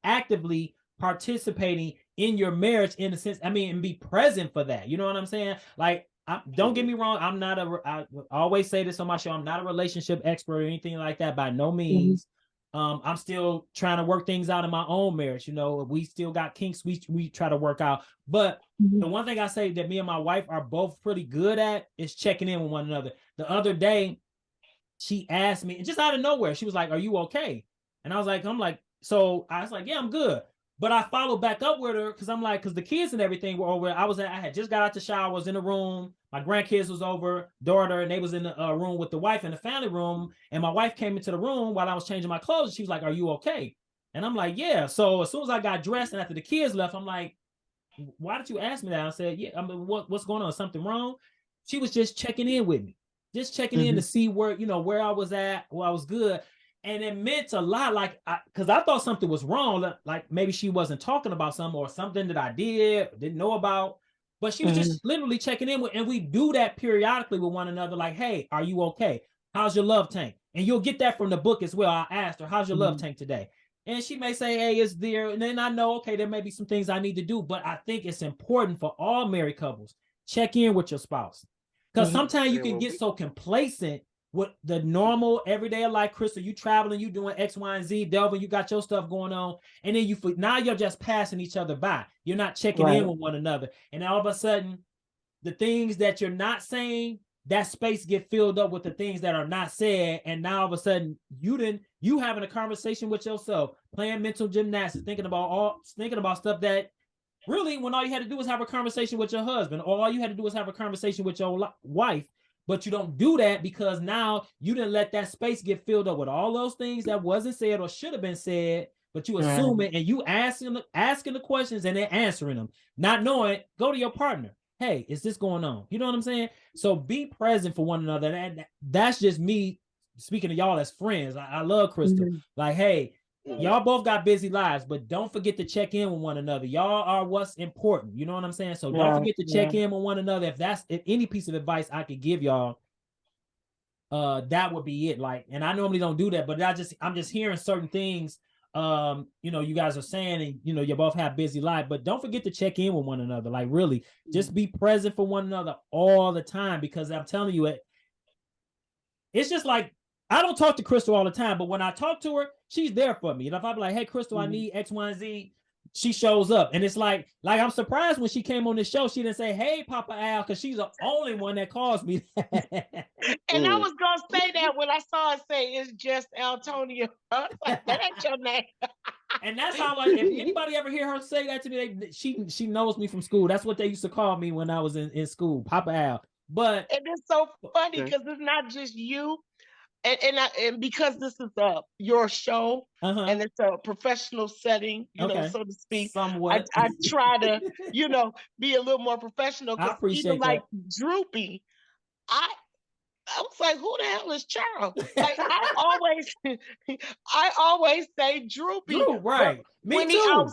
actively participating in your marriage, in a sense. I mean, and be present for that. You know what I'm saying? Like, don't get me wrong. I always say this on my show. I'm not a relationship expert or anything like that, by no means. I'm still trying to work things out in my own marriage. We still got kinks we try to work out. But the one thing I say that me and my wife are both pretty good at is checking in with one another. The other day, she asked me, just out of nowhere, she was like, "Are you okay?" And I was like, "Yeah, I'm good." But I followed back up with her because the kids and everything were over. I had just got out the shower, was in the room. My grandkids was over, daughter, and they was in the room with the wife in the family room. And my wife came into the room while I was changing my clothes. She was like, "Are you okay?" And I'm like, "Yeah." So as soon as I got dressed and after the kids left, I'm like, "Why did you ask me that?" I said, "Yeah, I mean, what's going on? Something wrong?" She was just checking in with me, just checking in to see where I was at, where I was good. And it meant a lot, like, because I thought something was wrong, like maybe she wasn't talking about something or something that I didn't know about. But she was just literally checking in with, and we do that periodically with one another, like, "Hey, are you okay? How's your love tank?" And you'll get that from the book as well. I asked her, "How's your love tank today?" And she may say, "Hey, it's there." And then I know, okay, there may be some things I need to do. But I think it's important for all married couples, check in with your spouse. Because sometimes you can get so complacent with the normal everyday life. Crystal, you traveling, you doing X, Y, and Z. Delvin, you got your stuff going on. And then now you're just passing each other by. You're not checking in with one another. And all of a sudden, the things that you're not saying, that space get filled up with the things that are not said. And now all of a sudden, you having a conversation with yourself, playing mental gymnastics, thinking about stuff that really, when all you had to do was have a conversation with your husband, or all you had to do was have a conversation with your wife. But you don't do that because now you didn't let that space get filled up with all those things that wasn't said or should have been said, but you assume it, and you asking the questions and then answering them, not knowing. Go to your partner. "Hey, is this going on?" You know what I'm saying? So be present for one another. And that's just me speaking to y'all as friends. I love Crystal. Like, hey, y'all both got busy lives, but don't forget to check in with one another. Y'all are what's important. You know what I'm saying? So don't forget to check in with one another. If any piece of advice I could give y'all, that would be it. Like, and I normally don't do that, but I'm just hearing certain things, you guys are saying, and you both have busy life, but don't forget to check in with one another. Like, really, just be present for one another all the time, because I'm telling you, it's just like, I don't talk to Crystal all the time, but when I talk to her, she's there for me. And if I'm like, "Hey, Crystal, I need X, Y, and Z," she shows up, and it's like I'm surprised when she came on the show. She didn't say, "Hey, Papa Al," because she's the only one that calls me. And I was gonna say that when I saw it say it's just Antonio. I was like, that ain't your name. And that's how, like, if anybody ever hear her say that to me, she knows me from school. That's what they used to call me when I was in school, Papa Al. But and it's so funny because it's not just you. And because this is your show and it's a professional setting, so to speak. Somewhat. I try to, be a little more professional. I appreciate even like Droopy, I was like, who the hell is Charles? Like I always say Droopy. Drew, right? Me when too.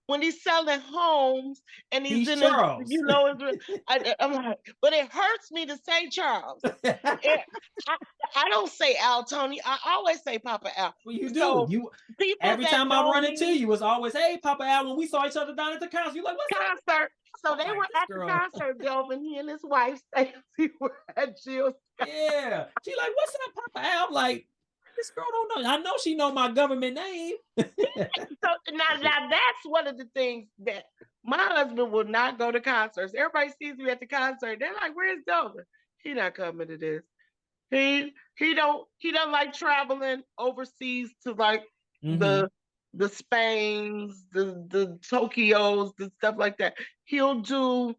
When he's selling homes and he's in Charles. I'm like, but it hurts me to say Charles. I don't say Al Tony. I always say Papa Al. Well, you do. So every time I run into you, it's always, "Hey, Papa Al." When we saw each other down at the concert, you're like, "What's concert?" So they were at the concert, Delvin. He and his wife Stacy were at Jill's. Yeah. She like, "What's up, Papa Al?" I'm like, this girl don't know. I know she know my government name. So now that's one of the things that my husband will not go to concerts. Everybody sees me at the concert. They're like, "Where's Delvin?" He not coming to this. He don't like traveling overseas to like the Spains, the Tokyos, the stuff like that. He'll do.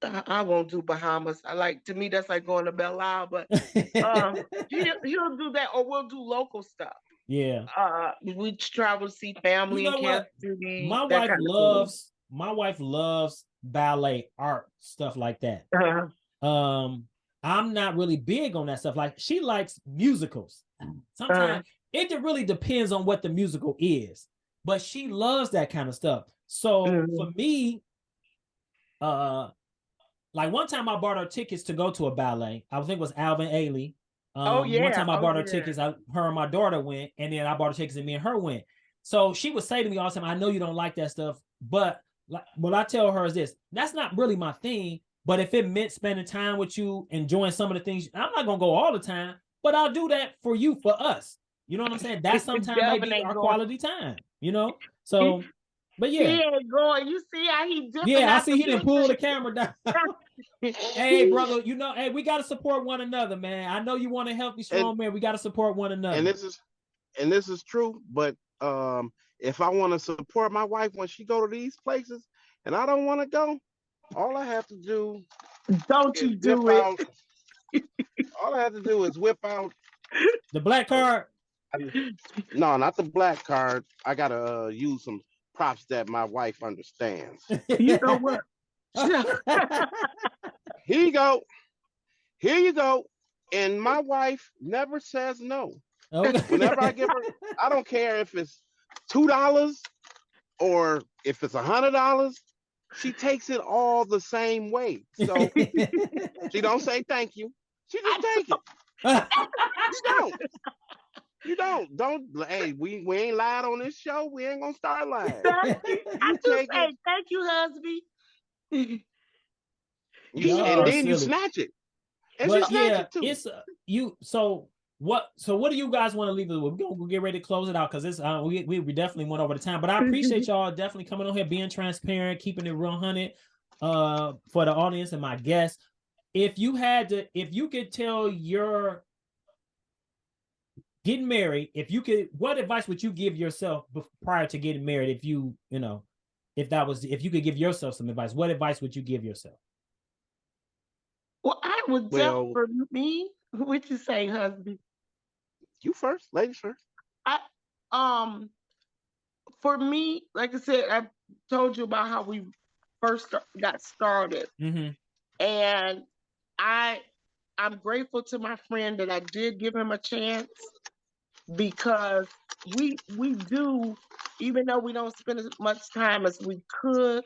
I won't do Bahamas. To me that's like going to Belle Isle, but he'll do that, or we'll do local stuff. Yeah. We travel to see family in Kansas City. My wife loves ballet, art, stuff like that. I'm not really big on that stuff. Like, she likes musicals. Sometimes it really depends on what the musical is, but she loves that kind of stuff. So for me, like one time I bought her tickets to go to a ballet. I think it was Alvin Ailey. One time I bought her tickets. Her and my daughter went, and then I bought her tickets, and me and her went. So she would say to me all the time, "I know you don't like that stuff, but what I tell her is this: that's not really my thing. But if it meant spending time with you, enjoying some of the things, I'm not gonna go all the time, but I'll do that for you, for us. You know what I'm saying? That sometimes might be our quality time. So." But yeah, he ain't going. You see how he dipping? Yeah, I see he didn't pull the camera down. Hey, brother, hey, we gotta support one another, man. I know you want a healthy, strong man. We gotta support one another. And this is true. But if I want to support my wife when she go to these places, and I don't want to go, all I have to do. Don't you do it? All I have to do is whip out the black card. No, not the black card. I gotta use some props that my wife understands. You know what? Here you go. Here you go. And my wife never says no. Okay. Whenever I give her, I don't care if it's $2 or if it's $100. She takes it all the same way. So she don't say thank you. She just take it. You don't. Hey, we ain't lied on this show. We ain't gonna start lying. I just say thank you, husband. And then you snatch it. And but yeah, it's you. So what do you guys want to leave it with? We're gonna get ready to close it out because it's we definitely went over the time. But I appreciate y'all definitely coming on here, being transparent, keeping it real 100 for the audience and my guests. If you could tell your getting married, what advice would you give yourself prior to getting married? If you could give yourself some advice, what advice would you give yourself? Well, I would for me. What you say, husband? You first, ladies first. For me, like I said, I told you about how we first got started, and I'm grateful to my friend that I did give him a chance, because we do, even though we don't spend as much time as we could,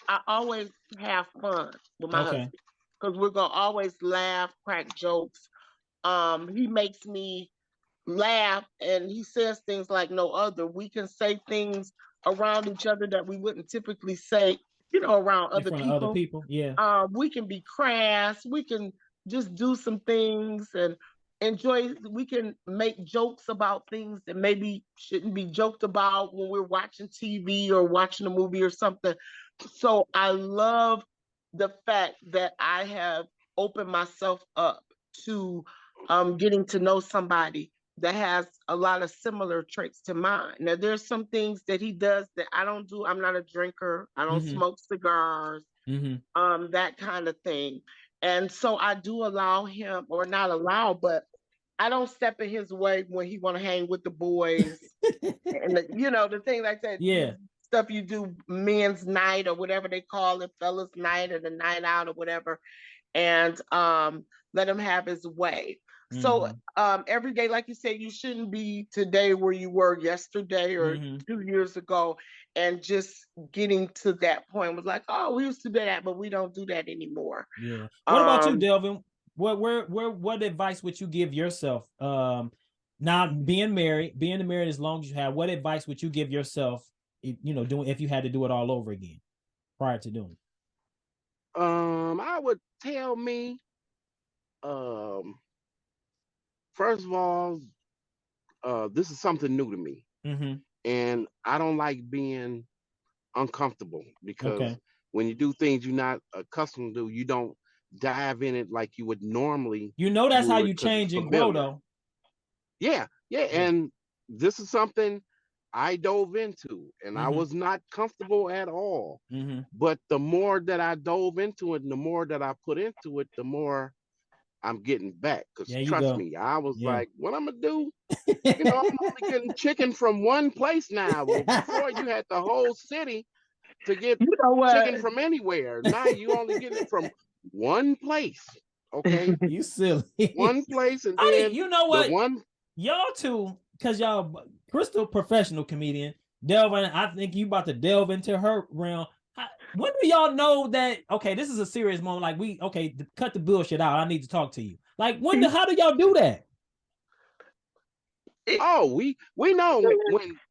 I always have fun with my husband, because we're gonna always laugh, crack jokes. He makes me laugh, and he says things like no other. We can say things around each other that we wouldn't typically say, around other people. Yeah. We can be crass. We can just do some things, and we can make jokes about things that maybe shouldn't be joked about when we're watching TV or watching a movie or something. So I love the fact that I have opened myself up to getting to know somebody that has a lot of similar traits to mine. Now, there's some things that he does that I don't do. I'm not a drinker. I don't smoke cigars, that kind of thing. And so I do allow him, or not allow, but I don't step in his way when he want to hang with the boys and the thing like that. Yeah. Stuff you do, men's night or whatever they call it, fellas night or the night out or whatever, and let him have his way. So every day, like you said, you shouldn't be today where you were yesterday or 2 years ago, and just getting to that point was like, oh, we used to do that, but we don't do that anymore. Yeah. What about you, Delvin? What advice would you give yourself? Now being married as long as you have, what advice would you give yourself, doing if you had to do it all over again prior to doing it? I would tell me, first of all, this is something new to me, and I don't like being uncomfortable because when you do things you're not accustomed to, you don't dive in it like you would normally. That's how you change and grow, though. Yeah, and this is something I dove into, and I was not comfortable at all. But the more that I dove into it, and the more that I put into it, the more I'm getting back. Because trust me, I was like, what I'm gonna do? I'm only getting chicken from one place now. Well, before you had the whole city to get chicken from anywhere. Now you only get it from one place. Okay, you silly. One place, and then you know what? One y'all two, because y'all, Crystal, professional comedian, Delvin, I think you about to delve into her realm. When do y'all know that, okay, this is a serious moment, like cut the bullshit out, I need to talk to you? Like, how do y'all do that? Oh, we know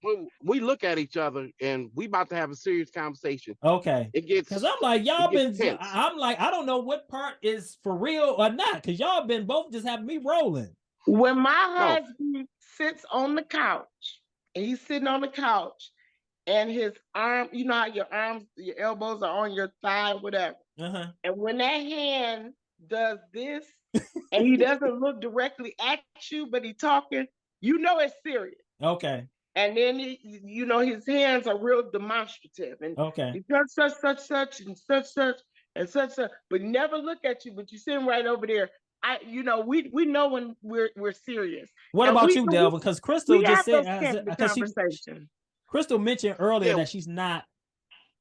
when we look at each other and we about to have a serious conversation. Okay. It gets, because I'm like, y'all been tense. I'm like, I don't know what part is for real or not, because y'all been both just having me rolling. When my husband sits on the couch, and he's sitting on the couch, and his arm, you know how your arms, your elbows are on your thigh, whatever. And when that hand does this, and he doesn't look directly at you, but he's talking, it's serious. Okay. And then his hands are real demonstrative, and he does such and such and such, but never look at you. But you're sitting right over there. We know when we're serious. What about you, Delvin? Because Crystal just said, conversation. Crystal mentioned earlier that she's not.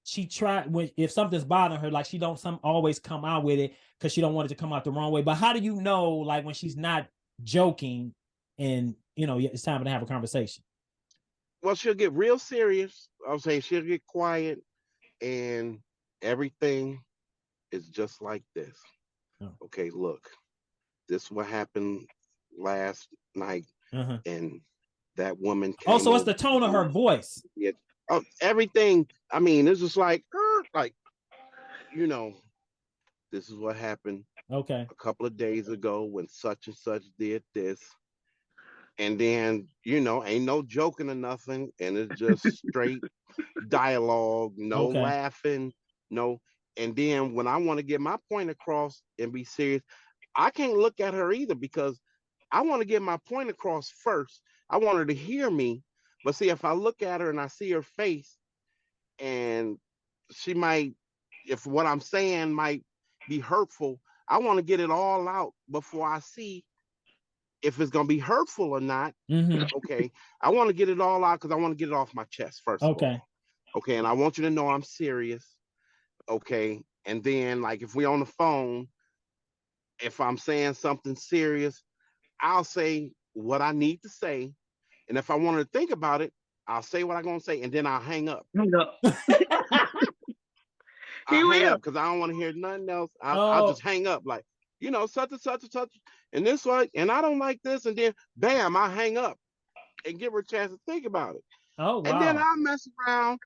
She tried if something's bothering her, like she don't always come out with it because she don't want it to come out the wrong way. But how do you know, like, when she's not joking and it's time to have a conversation? Well, she'll get real serious. I'll say she'll get quiet, and everything is just like this. Okay, look, this is what happened last night, and that woman came so it's the tone of her voice. Yeah. Everything. I mean, it's just like, this is what happened. Okay. A couple of days ago when such and such did this. And then, ain't no joking or nothing. And it's just straight dialogue, no laughing, no. And then when I want to get my point across and be serious, I can't look at her either because I want to get my point across first. I want her to hear me. But see, if I look at her and I see her face and she might, if what I'm saying might be hurtful, I want to get it all out before I see if it's going to be hurtful or not. Okay. I want to get it all out because I want to get it off my chest first. Okay. Okay. And I want you to know I'm serious. Okay. And then, like, if we're on the phone, if I'm saying something serious, I'll say what I need to say. And if I want to think about it, I'll say what I'm going to say, and then I'll hang up. I'll hang up because I don't want to hear nothing else. I'll just hang up, like, such and such and such, and this one, and I don't like this, and then bam, I hang up and give her a chance to think about it. Oh, wow. And then I mess around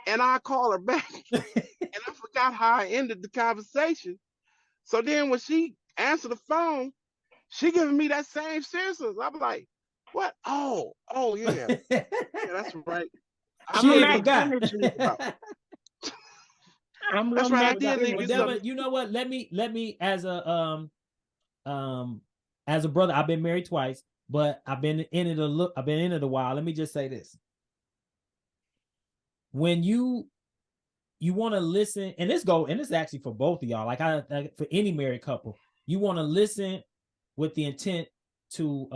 and I call her back, and I forgot how I ended the conversation. So then when she answered the phone, she giving me that same seriousness. I'm like, what? Oh, yeah. Yeah, that's right. I She I'm ain't did max forgot. energy. about. I'm That's real right. I max did leave Well, you energy. something. Delvin, you know what? Let me as a brother, I've been married twice, but I've been in it a while. Let me just say this. When you want to listen, and it's actually for both of y'all, like for any married couple, you want to listen with the intent to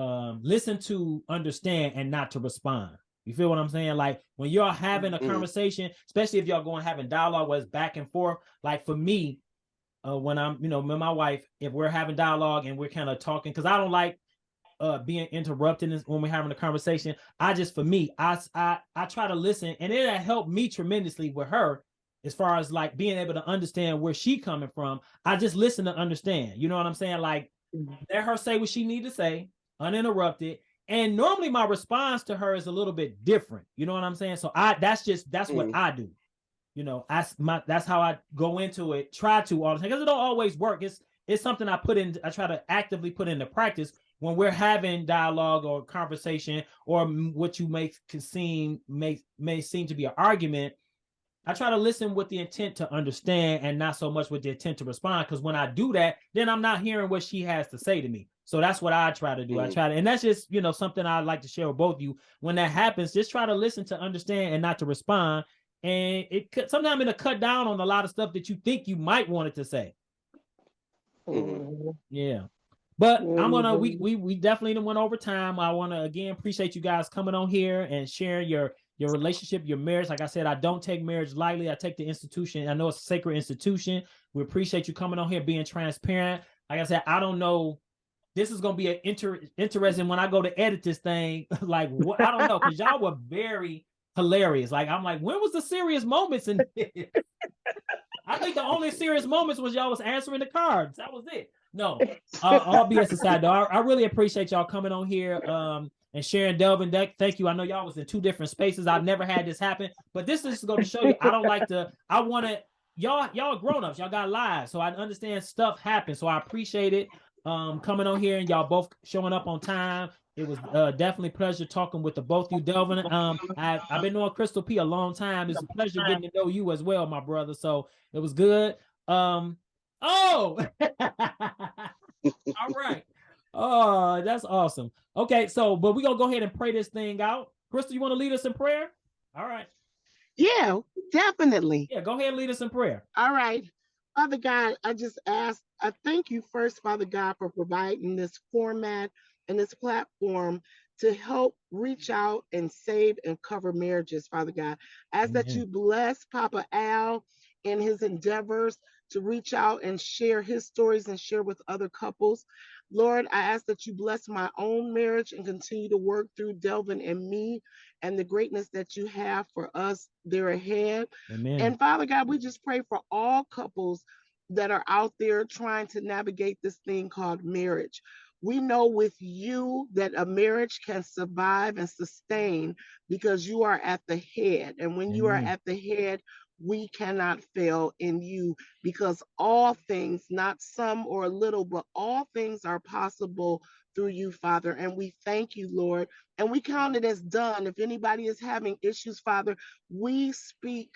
listen to understand and not to respond. You feel what I'm saying? Like when you're having a conversation, especially if y'all going having dialogue where it's back and forth, like for me, when I'm, me and my wife, if we're having dialogue and we're kind of talking, because I don't like being interrupted when we're having a conversation. For me, I try to listen, and it helped me tremendously with her as far as like being able to understand where she coming from. I just listen to understand. You know what I'm saying? Like let her say what she need to say, uninterrupted. And normally my response to her is a little bit different. You know what I'm saying? So that's what I do. You know, that's how I go into it. Try to all the time because it don't always work. It's something I try to actively put into practice when we're having dialogue or conversation or what you may seem to be an argument. I try to listen with the intent to understand and not so much with the intent to respond. Because when I do that, then I'm not hearing what she has to say to me. So that's what I try to do. And that's just, something I like to share with both of you. When that happens, just try to listen to understand and not to respond. And sometimes it'll cut down on a lot of stuff that you think you might want it to say. Yeah. But we definitely went over time. I want to again appreciate you guys coming on here and sharing your relationship, your marriage. Like I said, I don't take marriage lightly. I take the institution. I know it's a sacred institution. We appreciate you coming on here, being transparent. Like I said, I don't know. This is gonna be interesting when I go to edit this thing. Like I don't know, because y'all were very hilarious. Like I'm like, when was the serious moments in this? I think the only serious moments was y'all was answering the cards. That was it. No, all BS aside, though, I really appreciate y'all coming on here and sharing. Delvin, thank you. I know y'all was in two different spaces. I've never had this happen, but this is going to show you. I want to. Y'all grown ups. Y'all got lives, so I understand stuff happens. So I appreciate it coming on here and y'all both showing up on time. It was definitely a pleasure talking with the both of you, Delvin. I've been knowing Crystal P a long time. It's a pleasure getting to know you as well, my brother. So it was good. Oh, all right. Oh, that's awesome. Okay, so but we're gonna go ahead and pray this thing out. Crystal, you want to lead us in prayer? All right. Yeah, definitely. Yeah, go ahead and lead us in prayer. All right. Father God, I thank you first, Father God, for providing this format and this platform to help reach out and save and cover marriages, Father God. I ask that you bless Papa Al in his endeavors to reach out and share his stories and share with other couples. Lord, I ask that you bless my own marriage and continue to work through Delvin and me and the greatness that you have for us there ahead. Amen. And Father God, we just pray for all couples that are out there trying to navigate this thing called marriage. We know with you that a marriage can survive and sustain because you are at the head. And when you are at the head, we cannot fail in you because all things, not some or a little, but all things are possible through you, Father. And we thank you, Lord. And we count it as done. If anybody is having issues, Father, we speak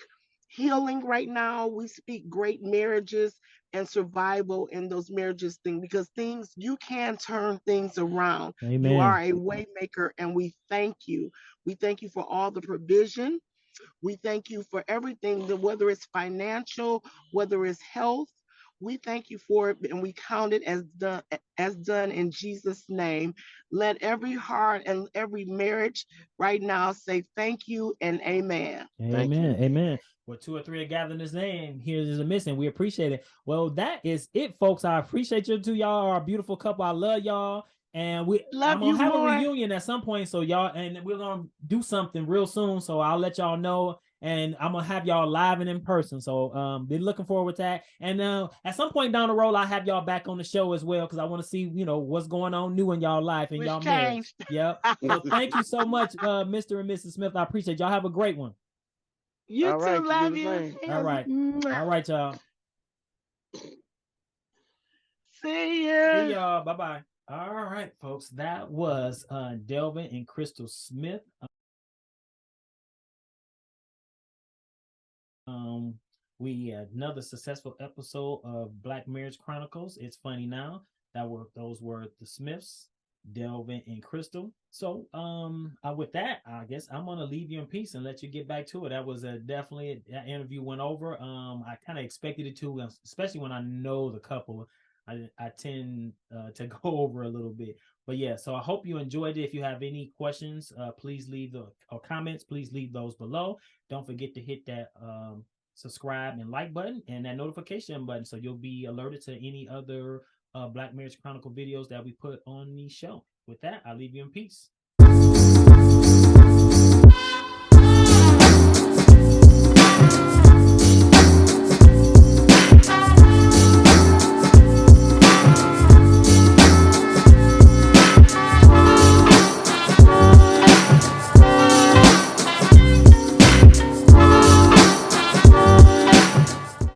healing right now. We speak great marriages and survival in those marriages thing because you can turn things around. Amen. You are a way maker, and we thank you. We thank you for all the provision. We thank you for everything, whether it's financial, whether it's health. We thank you for it, and we count it as done in Jesus' name. Let every heart and every marriage right now say thank you and amen. Amen. Amen. Well, two or three are gathered in his name. Here's a missing. We appreciate it. Well, that is it, folks. I appreciate you two. Y'all are a beautiful couple. I love y'all. And I'm gonna have a reunion at some point. So y'all, and we're gonna do something real soon. So I'll let y'all know. And I'm gonna have y'all live and in person. So be looking forward to that. And at some point down the road, I'll have y'all back on the show as well, because I want to see, what's going on new in y'all life and y'all marriage. Yep. So thank you so much, Mr. and Mrs. Smith. I appreciate y'all. Have a great one. You all too, right, love you. All right. All right, y'all. See ya. See y'all. Bye-bye. All right, folks. That was Delvin and Crystal Smith. Um, we had another successful episode of Black Marriage Chronicles. It's funny now. Those were the Smiths, Delvin and Crystal. So with that, I guess I'm gonna leave you in peace and let you get back to it. That was definitely that interview went over. I kind of expected it to, especially when I know the couple. I tend to go over a little bit. But yeah, so I hope you enjoyed it. If you have any questions, please leave or comments, please leave those below. Don't forget to hit that subscribe and like button and that notification button so you'll be alerted to any other Black Marriage Chronicle videos that we put on the show. With that, I'll leave you in peace.